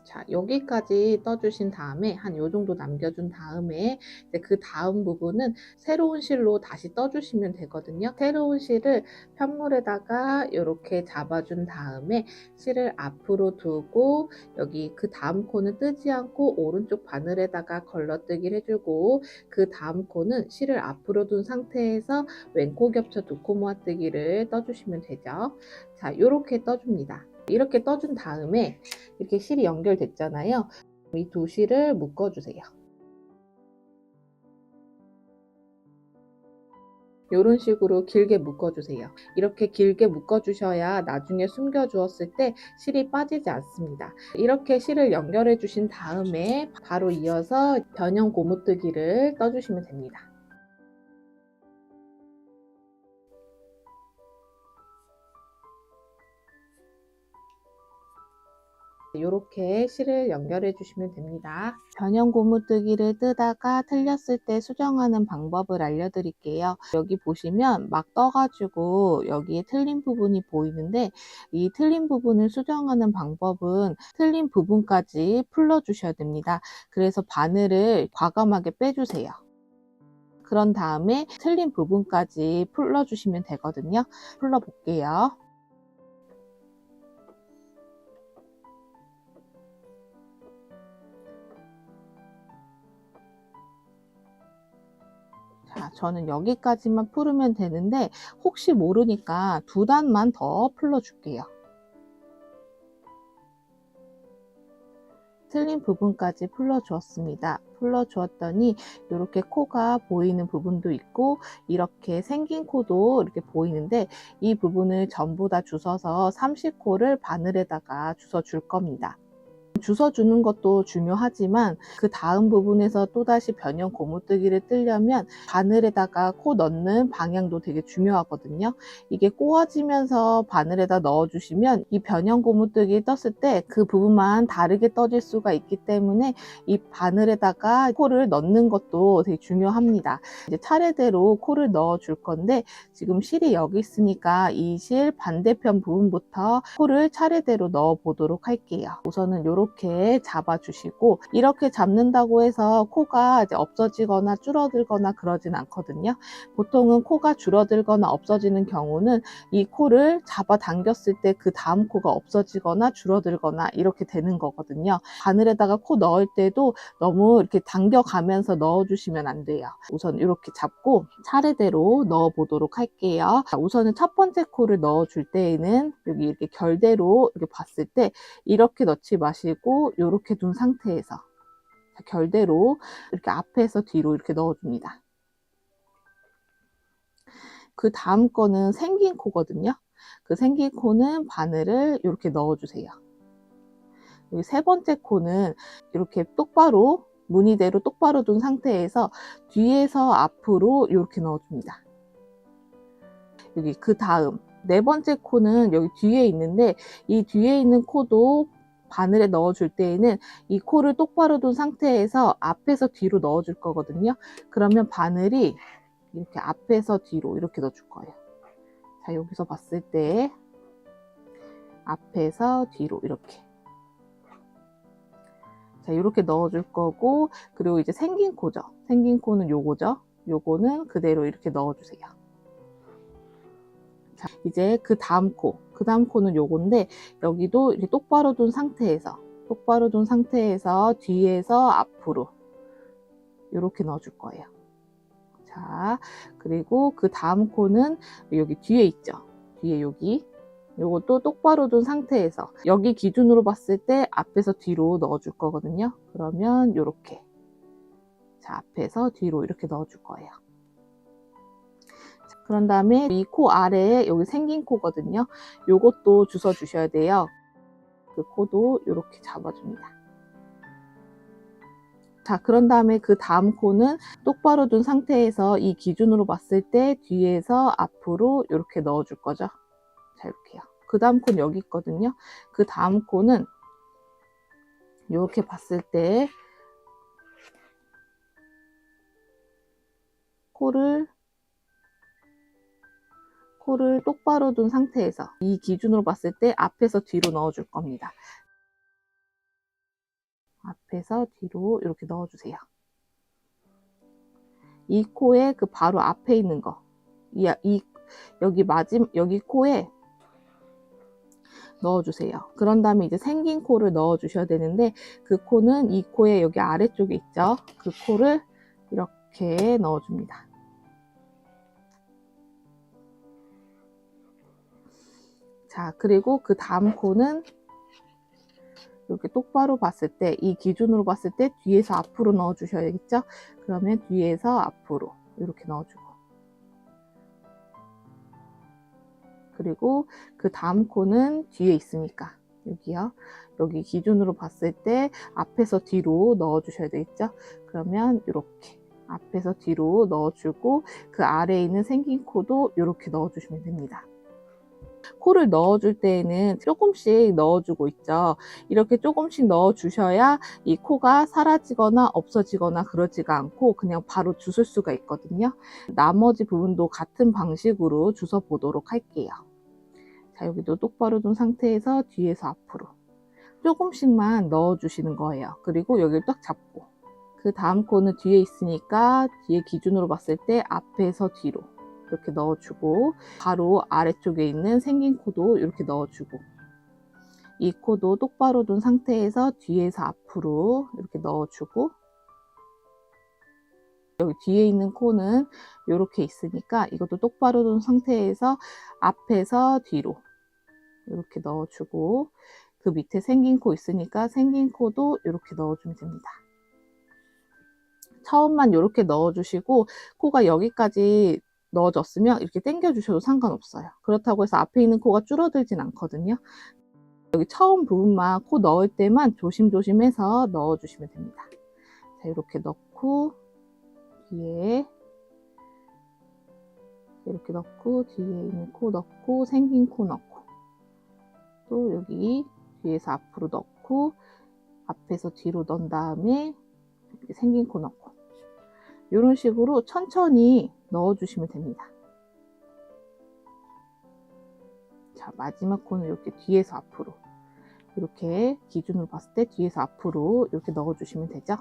자, 여기까지 떠주신 다음에 한 요 정도 남겨준 다음에 이제 그 다음 부분은 새로운 실로 다시 떠주시면 되거든요. 새로운 실을 편물에다가 이렇게 잡아준 다음에 실을 앞으로 두고 여기 그 다음 코는 뜨지 않고 오른쪽 바늘에다가 걸러뜨기를 해주고 그 다음 코는 실을 앞으로 둔 상태에서 왼코 겹쳐 두 코 모아뜨기를 떠주시면 되죠. 자, 이렇게 떠줍니다. 이렇게 떠준 다음에 이렇게 실이 연결됐잖아요. 이 두 실을 묶어주세요. 이런 식으로 길게 묶어주세요. 이렇게 길게 묶어주셔야 나중에 숨겨주었을 때 실이 빠지지 않습니다. 이렇게 실을 연결해 주신 다음에 바로 이어서 변형 고무뜨기를 떠주시면 됩니다. 이렇게 실을 연결해 주시면 됩니다. 변형 고무뜨기를 뜨다가 틀렸을 때 수정하는 방법을 알려드릴게요. 여기 보시면 막 떠가지고 여기에 틀린 부분이 보이는데 이 틀린 부분을 수정하는 방법은 틀린 부분까지 풀러 주셔야 됩니다. 그래서 바늘을 과감하게 빼주세요. 그런 다음에 틀린 부분까지 풀러 주시면 되거든요. 풀러 볼게요. 자, 저는 여기까지만 풀으면 되는데 혹시 모르니까 두 단만 더 풀러 줄게요. 틀린 부분까지 풀러 주었습니다. 풀러 주었더니 이렇게 코가 보이는 부분도 있고 이렇게 생긴 코도 이렇게 보이는데 이 부분을 전부 다 주워서 30코를 바늘에다가 주워 줄 겁니다. 주워주는 것도 중요하지만 그 다음 부분에서 또다시 변형 고무뜨기를 뜨려면 바늘에다가 코 넣는 방향도 되게 중요하거든요. 이게 꼬아지면서 바늘에다 넣어주시면 이 변형 고무뜨기 떴을 때 그 부분만 다르게 떠질 수가 있기 때문에 이 바늘에다가 코를 넣는 것도 되게 중요합니다. 이제 차례대로 코를 넣어 줄 건데 지금 실이 여기 있으니까 이 실 반대편 부분부터 코를 차례대로 넣어 보도록 할게요. 우선은 이렇게 이렇게 잡아주시고, 이렇게 잡는다고 해서 코가 이제 없어지거나 줄어들거나 그러진 않거든요. 보통은 코가 줄어들거나 없어지는 경우는 이 코를 잡아당겼을 때 그 다음 코가 없어지거나 줄어들거나 이렇게 되는 거거든요. 바늘에다가 코 넣을 때도 너무 이렇게 당겨가면서 넣어주시면 안 돼요. 우선 이렇게 잡고 차례대로 넣어 보도록 할게요. 우선은 첫 번째 코를 넣어줄 때에는 여기 이렇게 결대로 이렇게 봤을 때 이렇게 넣지 마시고 이렇게 둔 상태에서 결대로 이렇게 앞에서 뒤로 이렇게 넣어줍니다. 그 다음 거는 생긴 코거든요. 그 생긴 코는 바늘을 이렇게 넣어주세요. 여기 세 번째 코는 이렇게 똑바로 무늬대로 똑바로 둔 상태에서 뒤에서 앞으로 이렇게 넣어줍니다. 여기 그 다음 네 번째 코는 여기 뒤에 있는데, 이 뒤에 있는 코도 바늘에 넣어줄 때에는 이 코를 똑바로 둔 상태에서 앞에서 뒤로 넣어줄 거거든요. 그러면 바늘이 이렇게 앞에서 뒤로 이렇게 넣어줄 거예요. 자, 여기서 봤을 때 앞에서 뒤로 이렇게, 자, 이렇게 넣어줄 거고, 그리고 이제 생긴 코죠. 생긴 코는 요거죠. 요거는 그대로 이렇게 넣어주세요. 자, 이제 그 다음 코는 요건데, 여기도 이렇게 똑바로 둔 상태에서 뒤에서 앞으로 이렇게 넣어줄 거예요. 자, 그리고 그 다음 코는 여기 뒤에 있죠. 뒤에 여기. 요것도 똑바로 둔 상태에서 여기 기준으로 봤을 때 앞에서 뒤로 넣어줄 거거든요. 그러면 이렇게, 자, 앞에서 뒤로 이렇게 넣어줄 거예요. 자, 그런 다음에 이 코 아래에 여기 생긴 코거든요. 요것도 주워 주셔야 돼요. 그 코도 이렇게 잡아줍니다. 자, 그런 다음에 그 다음 코는 똑바로 둔 상태에서 이 기준으로 봤을 때 뒤에서 앞으로 이렇게 넣어줄 거죠. 자, 이렇게요. 그 다음 코는 여기 있거든요. 그 다음 코는 이렇게 봤을 때 코를 똑바로 둔 상태에서 이 기준으로 봤을 때 앞에서 뒤로 넣어줄 겁니다. 앞에서 뒤로 이렇게 넣어주세요. 이 코에 그 바로 앞에 있는 거, 여기 코에 넣어주세요. 그런 다음에 이제 생긴 코를 넣어주셔야 되는데, 그 코는 이 코의 여기 아래쪽에 있죠. 그 코를 이렇게 넣어줍니다. 자, 그리고 그 다음 코는 이렇게 똑바로 봤을 때, 이 기준으로 봤을 때 뒤에서 앞으로 넣어주셔야겠죠. 그러면 뒤에서 앞으로 이렇게 넣어주고, 그리고 그 다음 코는 뒤에 있으니까 여기요. 여기 기준으로 봤을 때 앞에서 뒤로 넣어주셔야 되겠죠. 그러면 이렇게 앞에서 뒤로 넣어주고, 그 아래에 있는 생긴 코도 이렇게 넣어주시면 됩니다. 코를 넣어줄 때에는 조금씩 넣어주고 있죠. 이렇게 조금씩 넣어주셔야 이 코가 사라지거나 없어지거나 그러지가 않고 그냥 바로 주술 수가 있거든요. 나머지 부분도 같은 방식으로 주워 보도록 할게요. 자, 여기도 똑바로 둔 상태에서 뒤에서 앞으로 조금씩만 넣어주시는 거예요. 그리고 여기를 딱 잡고, 그 다음 코는 뒤에 있으니까 뒤에 기준으로 봤을 때 앞에서 뒤로 이렇게 넣어주고, 바로 아래쪽에 있는 생긴 코도 이렇게 넣어주고, 이 코도 똑바로 둔 상태에서 뒤에서 앞으로 이렇게 넣어주고, 여기 뒤에 있는 코는 이렇게 있으니까 이것도 똑바로 둔 상태에서 앞에서 뒤로 이렇게 넣어주고, 그 밑에 생긴 코 있으니까 생긴 코도 이렇게 넣어주면 됩니다. 처음만 이렇게 넣어주시고, 코가 여기까지 넣어졌으면 이렇게 당겨 주셔도 상관없어요. 그렇다고 해서 앞에 있는 코가 줄어들진 않거든요. 여기 처음 부분만 코 넣을 때만 조심조심해서 넣어주시면 됩니다. 자, 이렇게 넣고, 뒤에 이렇게 넣고, 뒤에 있는 코 넣고, 생긴 코 넣고, 또 여기 뒤에서 앞으로 넣고, 앞에서 뒤로 넣은 다음에 이렇게 생긴 코 넣고, 이런 식으로 천천히 넣어주시면 됩니다. 자, 마지막 코는 이렇게 뒤에서 앞으로 이렇게 기준으로 봤을 때 뒤에서 앞으로 이렇게 넣어주시면 되죠.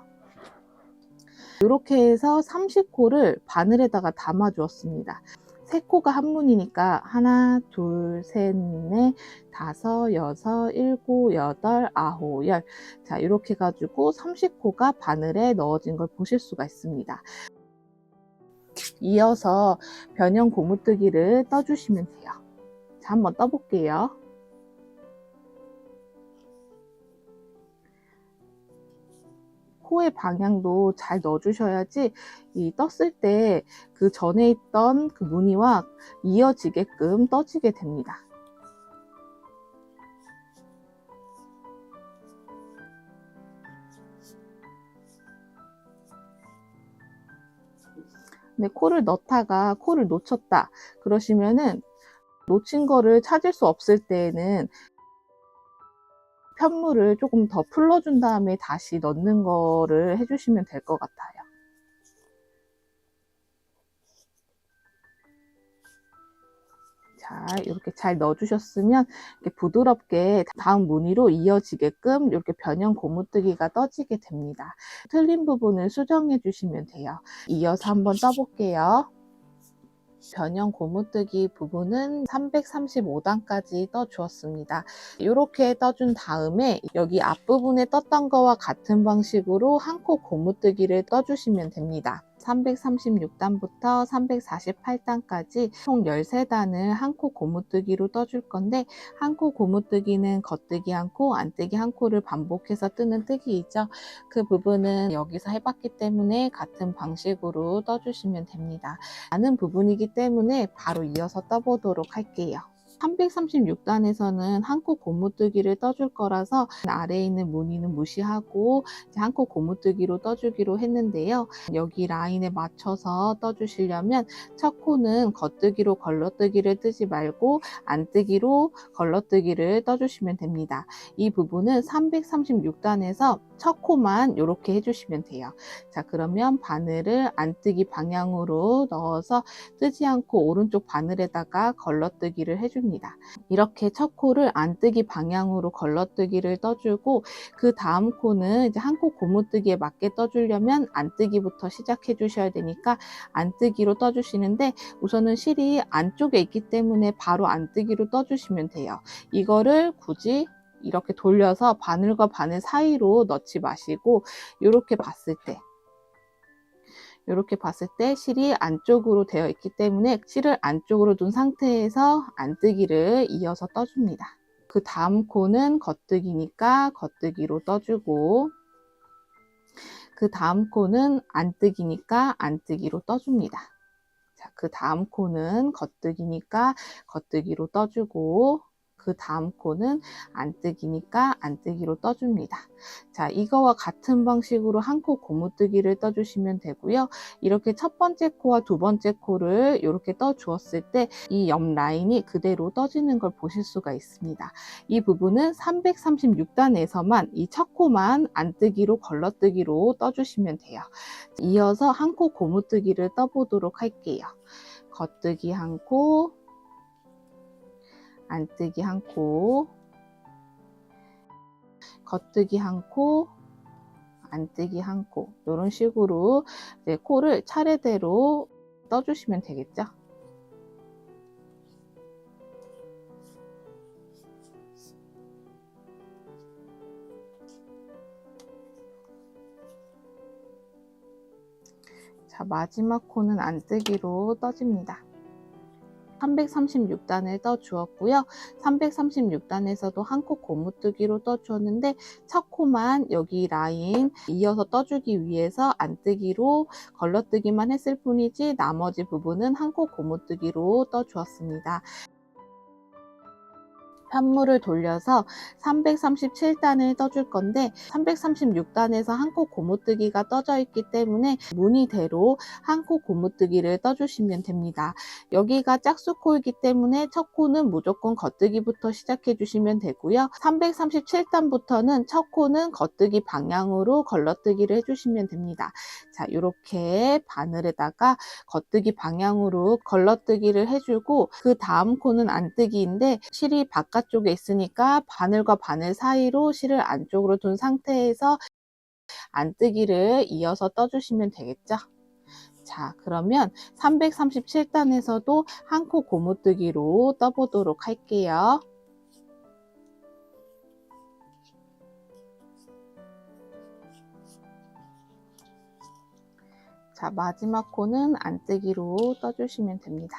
이렇게 해서 30코를 바늘에다가 담아 주었습니다. 3코가 한 문이니까 하나, 둘, 셋, 넷, 다섯, 여섯, 일곱, 여덟, 아홉, 열. 자, 이렇게 해가지고 30코가 바늘에 넣어진 걸 보실 수가 있습니다. 이어서 변형 고무뜨기를 떠주시면 돼요. 자, 한번 떠볼게요. 코의 방향도 잘 넣어주셔야지 이 떴을 때 그 전에 있던 그 무늬와 이어지게끔 떠지게 됩니다. 근데 코를 넣다가 코를 놓쳤다 그러시면은 놓친 거를 찾을 수 없을 때에는 편물을 조금 더 풀러준 다음에 다시 넣는 거를 해주시면 될 것 같아요. 자, 이렇게 잘 넣어주셨으면 이렇게 부드럽게 다음 무늬로 이어지게끔 이렇게 변형 고무뜨기가 떠지게 됩니다. 틀린 부분을 수정해 주시면 돼요. 이어서 한번 떠볼게요. 변형 고무뜨기 부분은 335단까지 떠주었습니다. 이렇게 떠준 다음에 여기 앞부분에 떴던 거와 같은 방식으로 한 코 고무뜨기를 떠주시면 됩니다. 336단부터 348단까지 총 13단을 한 코 고무뜨기로 떠줄 건데 한 코 고무뜨기는 겉뜨기 한 코, 안뜨기 한 코를 반복해서 뜨는 뜨기이죠. 그 부분은 여기서 해봤기 때문에 같은 방식으로 떠주시면 됩니다. 많은 부분이기 때문에 바로 이어서 떠보도록 할게요. 336단에서는 한 코 고무뜨기를 떠줄 거라서 아래에 있는 무늬는 무시하고 한 코 고무뜨기로 떠주기로 했는데요. 여기 라인에 맞춰서 떠주시려면 첫 코는 겉뜨기로 걸러뜨기를 뜨지 말고 안뜨기로 걸러뜨기를 떠주시면 됩니다. 이 부분은 336단에서 첫 코만 이렇게 해주시면 돼요. 자, 그러면 바늘을 안뜨기 방향으로 넣어서 뜨지 않고 오른쪽 바늘에다가 걸러뜨기를 해줍니다. 이렇게 첫 코를 안뜨기 방향으로 걸러뜨기를 떠주고 그 다음 코는 이제 한 코 고무뜨기에 맞게 떠주려면 안뜨기부터 시작해 주셔야 되니까 안뜨기로 떠주시는데 우선은 실이 안쪽에 있기 때문에 바로 안뜨기로 떠주시면 돼요. 이거를 굳이 이렇게 돌려서 바늘과 바늘 사이로 넣지 마시고 이렇게 봤을 때 실이 안쪽으로 되어 있기 때문에 실을 안쪽으로 둔 상태에서 안뜨기를 이어서 떠줍니다. 그 다음 코는 겉뜨기니까 겉뜨기로 떠주고 그 다음 코는 안뜨기니까 안뜨기로 떠줍니다. 자, 그 다음 코는 겉뜨기니까 겉뜨기로 떠주고 그 다음 코는 안뜨기니까 안뜨기로 떠줍니다. 자, 이거와 같은 방식으로 한 코 고무뜨기를 떠주시면 되고요. 이렇게 첫 번째 코와 두 번째 코를 이렇게 떠 주었을 때 이 옆 라인이 그대로 떠지는 걸 보실 수가 있습니다. 이 부분은 336단에서만 이 첫 코만 안뜨기로 걸러뜨기로 떠주시면 돼요. 이어서 한 코 고무뜨기를 떠보도록 할게요. 겉뜨기 한 코, 안뜨기 한 코, 겉뜨기 한 코, 안뜨기 한 코, 이런 식으로 이제 코를 차례대로 떠주시면 되겠죠. 자, 마지막 코는 안뜨기로 떠집니다. 336단을 떠 주었고요. 336단에서도 한 코 고무뜨기로 떠 주었는데 첫 코만 여기 라인 이어서 떠주기 위해서 안뜨기로 걸러뜨기만 했을 뿐이지 나머지 부분은 한 코 고무뜨기로 떠 주었습니다. 편물을 돌려서 337단을 떠줄 건데 336단에서 한 코 고무뜨기가 떠져 있기 때문에 무늬대로 한 코 고무뜨기를 떠주시면 됩니다. 여기가 짝수코이기 때문에 첫 코는 무조건 겉뜨기부터 시작해 주시면 되고요. 337단부터는 첫 코는 겉뜨기 방향으로 걸러뜨기를 해주시면 됩니다. 자, 이렇게 바늘에다가 겉뜨기 방향으로 걸러뜨기를 해주고 그 다음 코는 안뜨기인데 실이 바깥 바깥쪽에 있으니까 바늘과 바늘 사이로 실을 안쪽으로 둔 상태에서 안뜨기를 이어서 떠주시면 되겠죠. 자, 그러면 337단에서도 한 코 고무뜨기로 떠보도록 할게요. 자, 마지막 코는 안뜨기로 떠주시면 됩니다.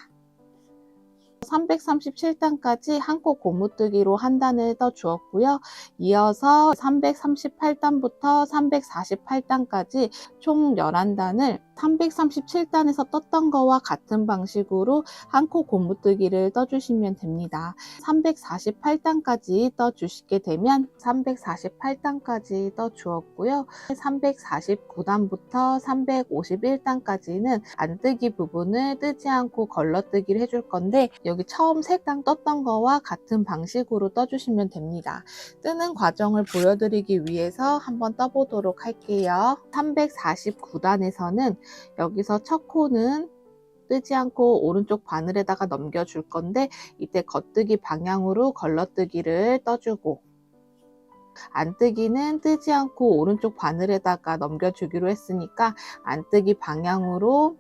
337단까지 한 코 고무뜨기로 한 단을 떠 주었고요. 이어서 338단부터 348단까지 총 11단을 337단에서 떴던 거와 같은 방식으로 한 코 고무뜨기를 떠주시면 됩니다. 348단까지 떠 주시게 되면 348단까지 떠 주었고요. 349단부터 351단까지는 안뜨기 부분을 뜨지 않고 걸러뜨기를 해줄 건데 여기 처음 색당 떴던 거와 같은 방식으로 떠주시면 됩니다. 뜨는 과정을 보여드리기 위해서 한번 떠보도록 할게요. 349단에서는 여기서 첫 코는 뜨지 않고 오른쪽 바늘에다가 넘겨줄 건데 이때 겉뜨기 방향으로 걸러뜨기를 떠주고 안뜨기는 뜨지 않고 오른쪽 바늘에다가 넘겨주기로 했으니까 안뜨기 방향으로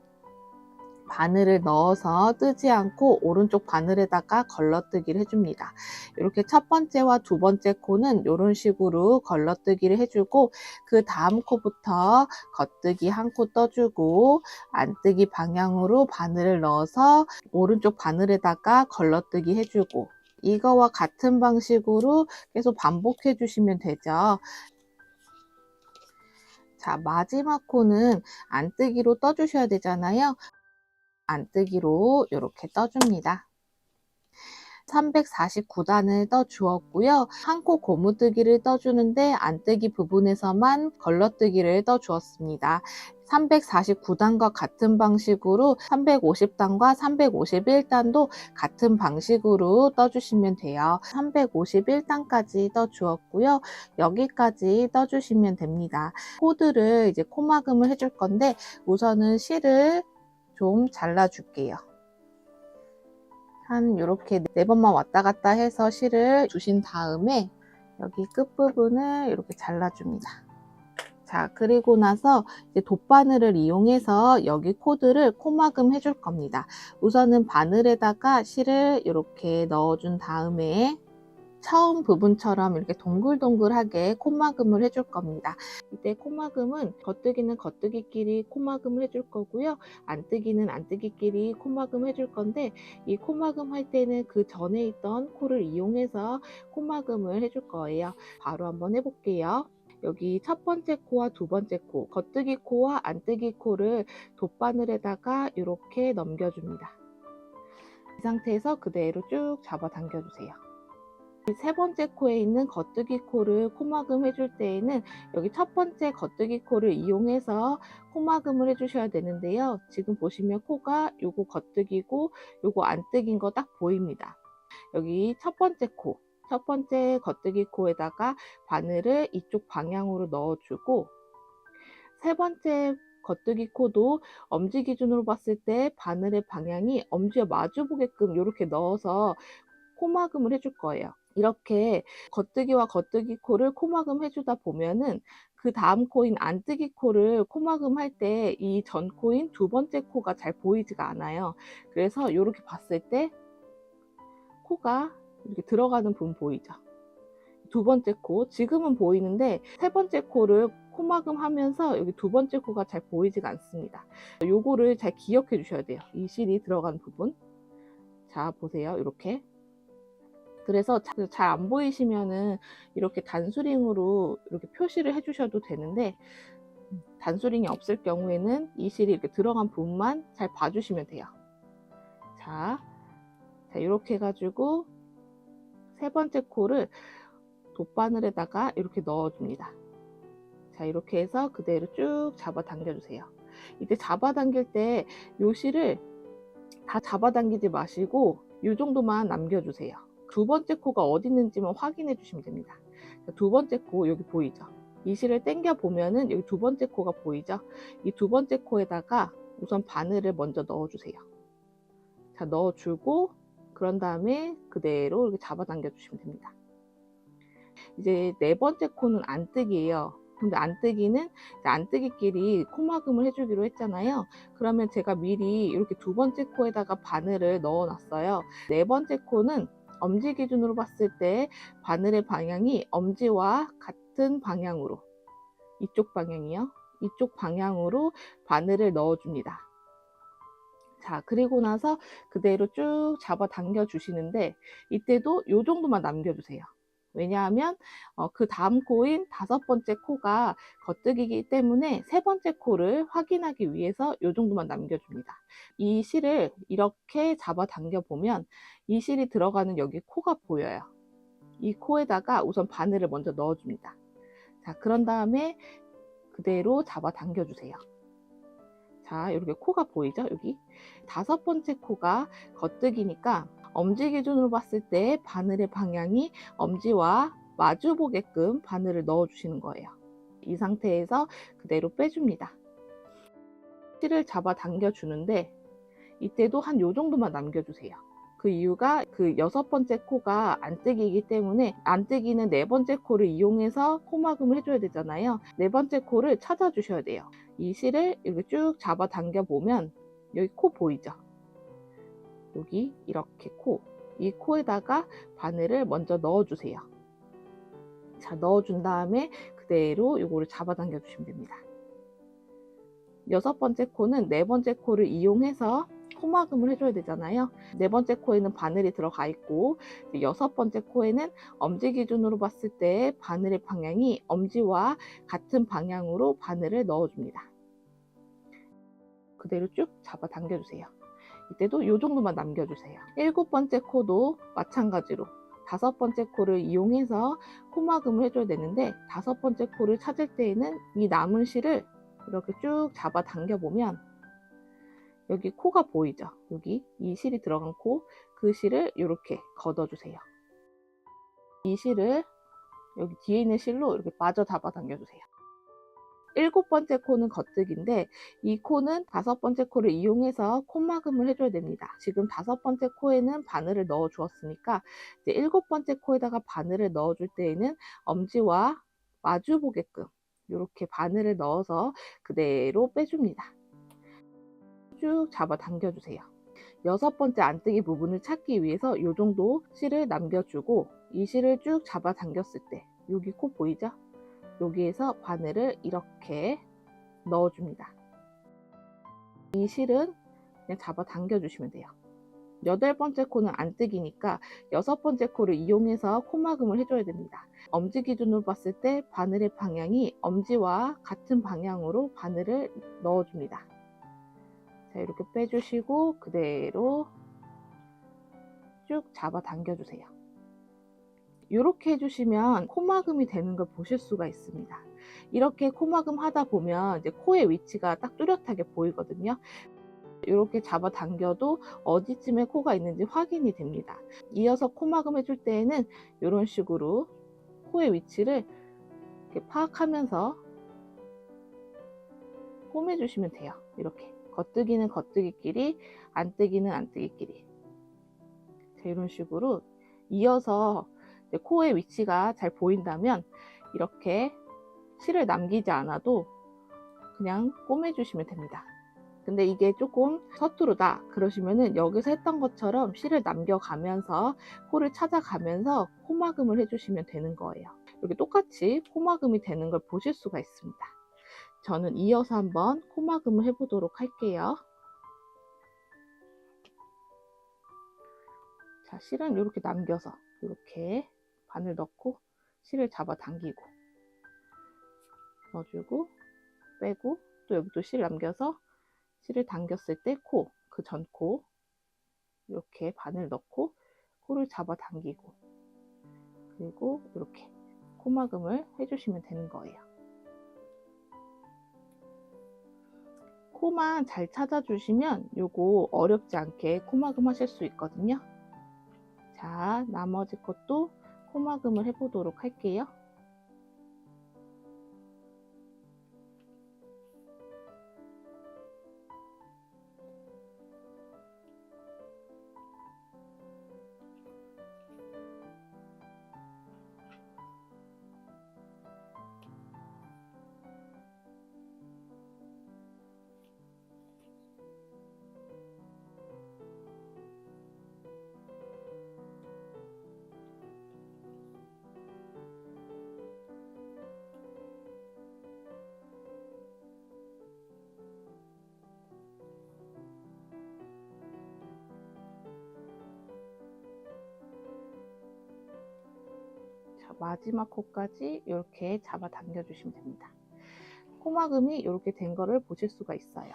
바늘을 넣어서 뜨지 않고 오른쪽 바늘에다가 걸러뜨기를 해줍니다. 이렇게 첫 번째와 두 번째 코는 이런 식으로 걸러뜨기를 해주고 그 다음 코부터 겉뜨기 한 코 떠주고 안뜨기 방향으로 바늘을 넣어서 오른쪽 바늘에다가 걸러뜨기 해주고 이거와 같은 방식으로 계속 반복해 주시면 되죠. 자, 마지막 코는 안뜨기로 떠주셔야 되잖아요. 안뜨기로 이렇게 떠줍니다. 349단을 떠 주었고요. 한 코 고무뜨기를 떠주는데 안뜨기 부분에서만 걸러뜨기를 떠 주었습니다. 349단과 같은 방식으로 350단과 351단도 같은 방식으로 떠주시면 돼요. 351단까지 떠 주었고요. 여기까지 떠주시면 됩니다. 코드를 이제 코막음을 해줄 건데 우선은 실을 좀 잘라 줄게요. 한 이렇게 4번만 왔다 갔다 해서 실을 주신 다음에 여기 끝부분을 이렇게 잘라줍니다. 자, 그리고 나서 이제 돗바늘을 이용해서 여기 코드를 코막음 해줄 겁니다. 우선은 바늘에다가 실을 이렇게 넣어준 다음에 처음 부분처럼 이렇게 동글동글하게 코막음을 해줄 겁니다. 이때 코막음은 겉뜨기는 겉뜨기끼리 코막음을 해줄 거고요. 안뜨기는 안뜨기끼리 코막음 해줄 건데 이 코막음 할 때는 그 전에 있던 코를 이용해서 코막음을 해줄 거예요. 바로 한번 해볼게요. 여기 첫 번째 코와 두 번째 코, 겉뜨기 코와 안뜨기 코를 돗바늘에다가 이렇게 넘겨줍니다. 이 상태에서 그대로 쭉 잡아 당겨주세요. 세 번째 코에 있는 겉뜨기 코를 코막음 해줄 때에는 여기 첫 번째 겉뜨기 코를 이용해서 코막음을 해주셔야 되는데요. 지금 보시면 코가 요거 겉뜨기고 요거 안뜨기인 거 딱 보입니다. 여기 첫 번째 코, 첫 번째 겉뜨기 코에다가 바늘을 이쪽 방향으로 넣어주고 세 번째 겉뜨기 코도 엄지 기준으로 봤을 때 바늘의 방향이 엄지와 마주 보게끔 이렇게 넣어서 코막음을 해줄 거예요. 이렇게 겉뜨기와 겉뜨기 코를 코막음 해주다 보면은 그 다음 코인 안뜨기 코를 코막음 할 때 이 전 코인 두 번째 코가 잘 보이지가 않아요. 그래서 이렇게 봤을 때 코가 이렇게 들어가는 부분 보이죠? 두 번째 코, 지금은 보이는데 세 번째 코를 코막음 하면서 여기 두 번째 코가 잘 보이지가 않습니다. 요거를 잘 기억해 주셔야 돼요. 이 실이 들어간 부분. 자, 보세요. 이렇게. 그래서 잘 안 보이시면은 이렇게 단수링으로 이렇게 표시를 해 주셔도 되는데 단수링이 없을 경우에는 이 실이 이렇게 들어간 부분만 잘 봐주시면 돼요. 자, 이렇게 해가지고 세 번째 코를 돗바늘에다가 이렇게 넣어줍니다. 자, 이렇게 해서 그대로 쭉 잡아 당겨주세요. 이때 잡아 당길 때 요 실을 다 잡아 당기지 마시고 이 정도만 남겨주세요. 두 번째 코가 어디 있는지만 확인해 주시면 됩니다. 두 번째 코 여기 보이죠? 이 실을 당겨 보면은 여기 두 번째 코가 보이죠? 이 두 번째 코에다가 우선 바늘을 먼저 넣어주세요. 자, 넣어주고 그런 다음에 그대로 이렇게 잡아당겨 주시면 됩니다. 이제 네 번째 코는 안뜨기예요. 근데 안뜨기는 안뜨기끼리 코막음을 해주기로 했잖아요. 그러면 제가 미리 이렇게 두 번째 코에다가 바늘을 넣어 놨어요. 네 번째 코는 엄지 기준으로 봤을 때 바늘의 방향이 엄지와 같은 방향으로, 이쪽 방향이요. 이쪽 방향으로 바늘을 넣어 줍니다. 자, 그리고 나서 그대로 쭉 잡아 당겨 주시는데, 이때도 요 정도만 남겨 주세요. 왜냐하면 그 다음 코인 다섯 번째 코가 겉뜨기이기 때문에 세 번째 코를 확인하기 위해서 요 정도만 남겨줍니다. 이 실을 이렇게 잡아 당겨 보면 이 실이 들어가는 여기 코가 보여요. 이 코에다가 우선 바늘을 먼저 넣어줍니다. 자, 그런 다음에 그대로 잡아 당겨 주세요. 자, 이렇게 코가 보이죠? 여기 다섯 번째 코가 겉뜨기니까 엄지 기준으로 봤을 때 바늘의 방향이 엄지와 마주 보게끔 바늘을 넣어 주시는 거예요. 이 상태에서 그대로 빼줍니다. 실을 잡아 당겨 주는데 이때도 한 요 정도만 남겨주세요. 그 이유가 그 여섯 번째 코가 안뜨기이기 때문에, 안뜨기는 네 번째 코를 이용해서 코막음을 해줘야 되잖아요. 네 번째 코를 찾아 주셔야 돼요. 이 실을 이렇게 쭉 잡아 당겨 보면 여기 코 보이죠? 여기 이렇게 이 코에다가 바늘을 먼저 넣어 주세요. 자, 넣어 준 다음에 그대로 이거를 잡아 당겨 주시면 됩니다. 여섯 번째 코는 네 번째 코를 이용해서 코막음을 해줘야 되잖아요. 네 번째 코에는 바늘이 들어가 있고, 여섯 번째 코에는 엄지 기준으로 봤을 때 바늘의 방향이 엄지와 같은 방향으로 바늘을 넣어줍니다. 그대로 쭉 잡아 당겨주세요. 이때도 이 정도만 남겨주세요. 일곱 번째 코도 마찬가지로 다섯 번째 코를 이용해서 코막음을 해줘야 되는데, 다섯 번째 코를 찾을 때에는 이 남은 실을 이렇게 쭉 잡아 당겨 보면 여기 코가 보이죠? 여기 이 실이 들어간 코, 그 실을 이렇게 걷어주세요. 이 실을 여기 뒤에 있는 실로 이렇게 마저 잡아 당겨주세요. 일곱 번째 코는 겉뜨기인데, 이 코는 다섯 번째 코를 이용해서 코막음을 해줘야 됩니다. 지금 다섯 번째 코에는 바늘을 넣어 주었으니까 이제 일곱 번째 코에다가 바늘을 넣어 줄 때에는 엄지와 마주 보게끔 이렇게 바늘을 넣어서 그대로 빼줍니다. 쭉 잡아 당겨주세요. 여섯 번째 안뜨기 부분을 찾기 위해서 이 정도 실을 남겨주고, 이 실을 쭉 잡아 당겼을 때 여기 코 보이죠? 여기에서 바늘을 이렇게 넣어줍니다. 이 실은 그냥 잡아 당겨주시면 돼요. 여덟 번째 코는 안뜨기니까 여섯 번째 코를 이용해서 코막음을 해줘야 됩니다. 엄지 기준으로 봤을 때 바늘의 방향이 엄지와 같은 방향으로 바늘을 넣어줍니다. 자, 이렇게 빼주시고 그대로 쭉 잡아 당겨주세요. 이렇게 해주시면 코막음이 되는 걸 보실 수가 있습니다. 이렇게 코막음 하다 보면 이제 코의 위치가 딱 뚜렷하게 보이거든요. 이렇게 잡아 당겨도 어디쯤에 코가 있는지 확인이 됩니다. 이어서 코막음 해줄 때에는 이런 식으로 코의 위치를 이렇게 파악하면서 꿰매주시면 돼요. 이렇게 겉뜨기는 겉뜨기끼리, 안뜨기는 안뜨기끼리. 자, 이런 식으로 이어서 코의 위치가 잘 보인다면 이렇게 실을 남기지 않아도 그냥 꿰매주시면 됩니다. 근데 이게 조금 서투르다 그러시면은 여기서 했던 것처럼 실을 남겨가면서 코를 찾아가면서 코막음을 해주시면 되는 거예요. 이렇게 똑같이 코막음이 되는 걸 보실 수가 있습니다. 저는 이어서 한번 코막음을 해보도록 할게요. 자, 실은 이렇게 남겨서 이렇게 바늘 넣고 실을 잡아 당기고 넣어주고 빼고, 또 여기 또 실 남겨서 실을 당겼을 때 코, 그 전 코 이렇게 바늘 넣고 코를 잡아 당기고, 그리고 이렇게 코막음을 해주시면 되는 거예요. 코만 잘 찾아주시면 요거 어렵지 않게 코막음 하실 수 있거든요. 자, 나머지 것도 코막음을 해보도록 할게요. 마지막 코까지 이렇게 잡아 당겨 주시면 됩니다. 코막음이 이렇게 된 거를 보실 수가 있어요.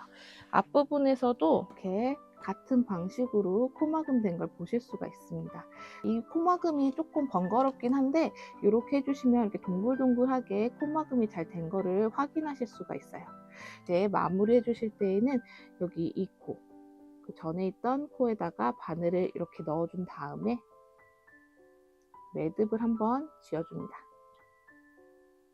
앞부분에서도 이렇게 같은 방식으로 코막음 된 걸 보실 수가 있습니다. 이 코막음이 조금 번거롭긴 한데 이렇게 해주시면 이렇게 동글동글하게 코막음이 잘 된 거를 확인하실 수가 있어요. 이제 마무리 해주실 때에는 여기 이 코, 그 전에 있던 코에다가 바늘을 이렇게 넣어준 다음에 매듭을 한번 지어줍니다.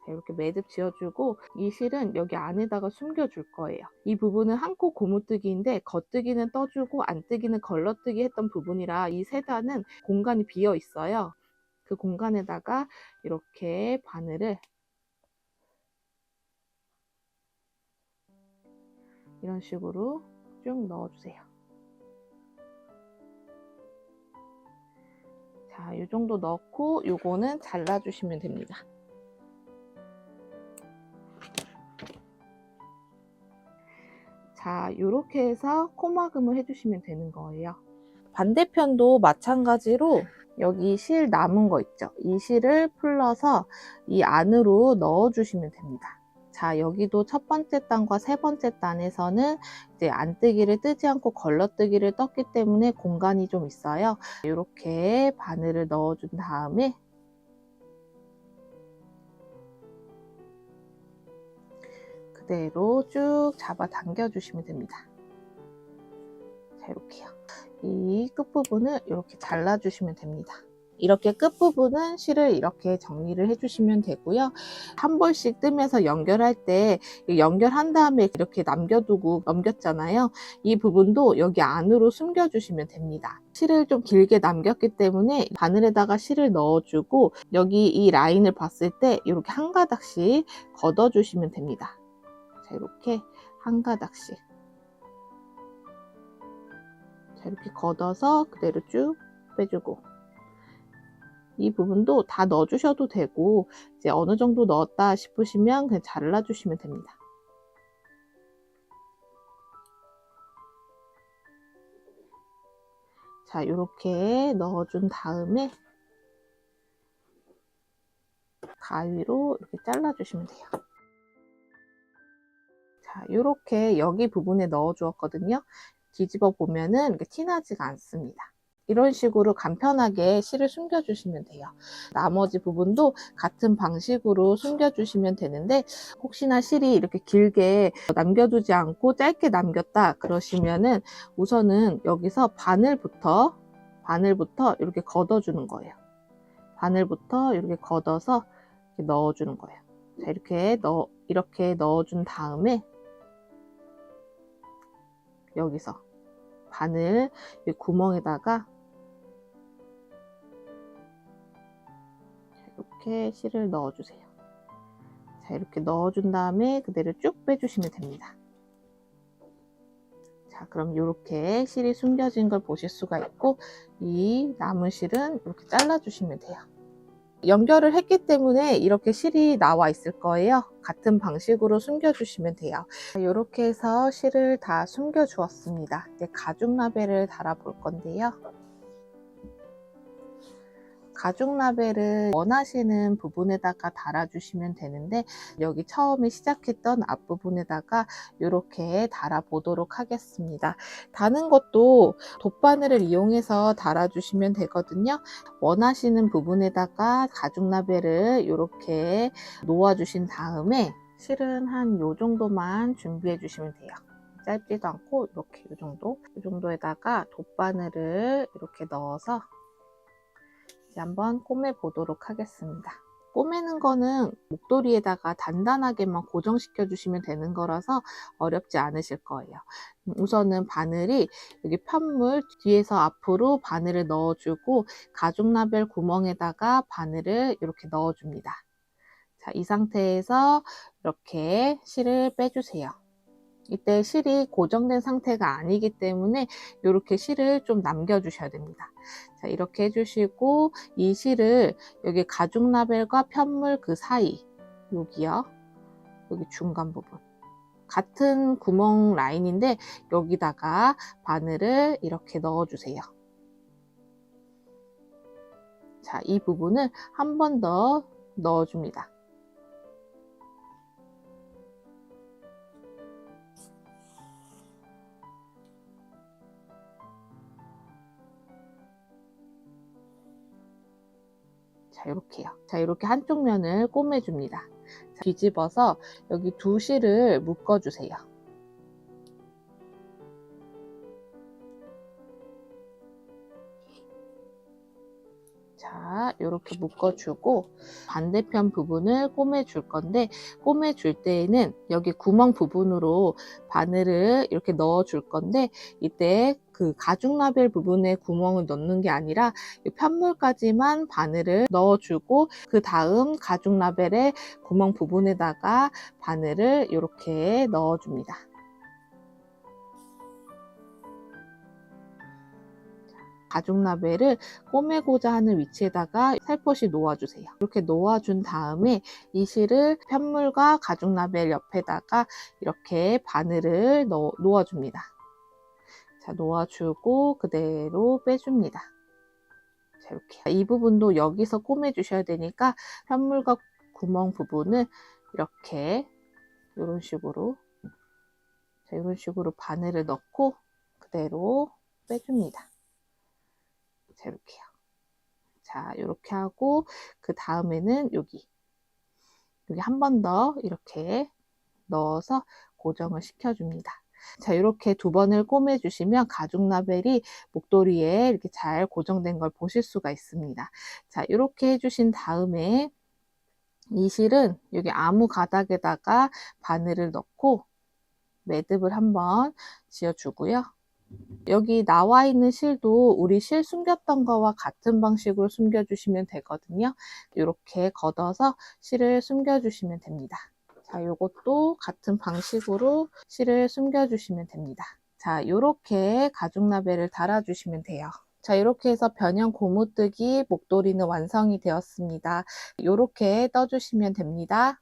이렇게 매듭 지어주고 이 실은 여기 안에다가 숨겨줄 거예요. 이 부분은 한 코 고무뜨기인데 겉뜨기는 떠주고 안뜨기는 걸러뜨기 했던 부분이라 이 세 단은 공간이 비어 있어요. 그 공간에다가 이렇게 바늘을 이런 식으로 쭉 넣어주세요. 자, 이 정도 넣고 요거는 잘라주시면 됩니다. 자, 이렇게 해서 코막음을 해주시면 되는 거예요. 반대편도 마찬가지로 여기 실 남은 거 있죠? 이 실을 풀러서 이 안으로 넣어주시면 됩니다. 자, 여기도 첫 번째 단과 세 번째 단에서는 이제 안뜨기를 뜨지 않고 걸러뜨기를 떴기 때문에 공간이 좀 있어요. 이렇게 바늘을 넣어준 다음에 그대로 쭉 잡아 당겨 주시면 됩니다. 자, 이렇게요. 이 끝부분을 이렇게 잘라 주시면 됩니다. 이렇게 끝부분은 실을 이렇게 정리를 해주시면 되고요. 한 번씩 뜨면서 연결할 때 연결한 다음에 이렇게 남겨두고 넘겼잖아요. 이 부분도 여기 안으로 숨겨주시면 됩니다. 실을 좀 길게 남겼기 때문에 바늘에다가 실을 넣어주고 여기 이 라인을 봤을 때 이렇게 한 가닥씩 걷어주시면 됩니다. 자, 이렇게 한 가닥씩. 자, 이렇게 걷어서 그대로 쭉 빼주고 이 부분도 다 넣어주셔도 되고 이제 어느 정도 넣었다 싶으시면 그냥 잘라주시면 됩니다. 자, 이렇게 넣어준 다음에 가위로 이렇게 잘라주시면 돼요. 자, 이렇게 여기 부분에 넣어 주었거든요. 뒤집어 보면은 이렇게 티나지가 않습니다. 이런 식으로 간편하게 실을 숨겨 주시면 돼요. 나머지 부분도 같은 방식으로 숨겨 주시면 되는데 혹시나 실이 이렇게 길게 남겨두지 않고 짧게 남겼다 그러시면은 우선은 여기서 바늘부터 이렇게 걷어 주는 거예요. 바늘부터 이렇게 걷어서 이렇게 넣어 주는 거예요. 자, 이렇게 넣어준 다음에 여기서 바늘 이 구멍에다가 이렇게 실을 넣어주세요. 자, 이렇게 넣어준 다음에 그대로 쭉 빼주시면 됩니다. 자, 그럼 이렇게 실이 숨겨진 걸 보실 수가 있고 이 남은 실은 이렇게 잘라주시면 돼요. 연결을 했기 때문에 이렇게 실이 나와 있을 거예요. 같은 방식으로 숨겨주시면 돼요. 이렇게 해서 실을 다 숨겨 주었습니다. 이제 가죽 라벨을 달아 볼 건데요. 가죽 라벨을 원하시는 부분에다가 달아주시면 되는데 여기 처음에 시작했던 앞부분에다가 이렇게 달아 보도록 하겠습니다. 다는 것도 돗바늘을 이용해서 달아주시면 되거든요. 원하시는 부분에다가 가죽 라벨을 이렇게 놓아주신 다음에 실은 한 요 정도만 준비해 주시면 돼요. 짧지도 않고 이렇게 이 정도에다가 돗바늘을 이렇게 넣어서 한번 꼬매 보도록 하겠습니다. 꼬매는 거는 목도리에다가 단단하게만 고정시켜 주시면 되는 거라서 어렵지 않으실 거예요. 우선은 바늘이 여기 편물 뒤에서 앞으로 바늘을 넣어주고 가죽 라벨 구멍에다가 바늘을 이렇게 넣어줍니다. 자, 이 상태에서 이렇게 실을 빼주세요. 이때 실이 고정된 상태가 아니기 때문에 이렇게 실을 좀 남겨주셔야 됩니다. 자, 이렇게 해주시고 이 실을 여기 가죽 라벨과 편물 그 사이 여기요. 여기 중간 부분 같은 구멍 라인인데 여기다가 바늘을 이렇게 넣어주세요. 자, 이 부분을 한 번 더 넣어줍니다. 자, 이렇게요. 자, 이렇게 한쪽 면을 꼬매줍니다. 자, 뒤집어서 여기 두 실을 묶어주세요. 자, 이렇게 묶어주고 반대편 부분을 꼬매줄 건데, 꼬매줄 때에는 여기 구멍 부분으로 바늘을 이렇게 넣어줄 건데, 이때 그 가죽 라벨 부분에 구멍을 넣는 게 아니라 이 편물까지만 바늘을 넣어주고, 그 다음 가죽 라벨의 구멍 부분에다가 바늘을 이렇게 넣어줍니다. 가죽 라벨을 꼬매고자 하는 위치에다가 살포시 놓아주세요. 이렇게 놓아준 다음에 이 실을 편물과 가죽 라벨 옆에다가 이렇게 바늘을 놓아줍니다. 자, 놓아주고 그대로 빼줍니다. 자, 이렇게. 이 부분도 여기서 꼬매주셔야 되니까 편물과 구멍 부분을 이렇게 이런 식으로, 자, 이런 식으로 바늘을 넣고 그대로 빼줍니다. 자, 이렇게요. 자, 이렇게 하고 그 다음에는 여기 한 번 더 이렇게 넣어서 고정을 시켜줍니다. 자, 이렇게 두 번을 꼬매 주시면 가죽 라벨이 목도리에 이렇게 잘 고정된 걸 보실 수가 있습니다. 자, 이렇게 해주신 다음에 이 실은 여기 아무 가닥에다가 바늘을 넣고 매듭을 한번 지어주고요. 여기 나와 있는 실도 우리 실 숨겼던 거와 같은 방식으로 숨겨주시면 되거든요. 이렇게 걷어서 실을 숨겨주시면 됩니다. 자, 요것도 같은 방식으로 실을 숨겨주시면 됩니다. 자, 이렇게 가죽 라벨을 달아주시면 돼요. 자, 이렇게 해서 변형 고무뜨기 목도리는 완성이 되었습니다. 이렇게 떠주시면 됩니다.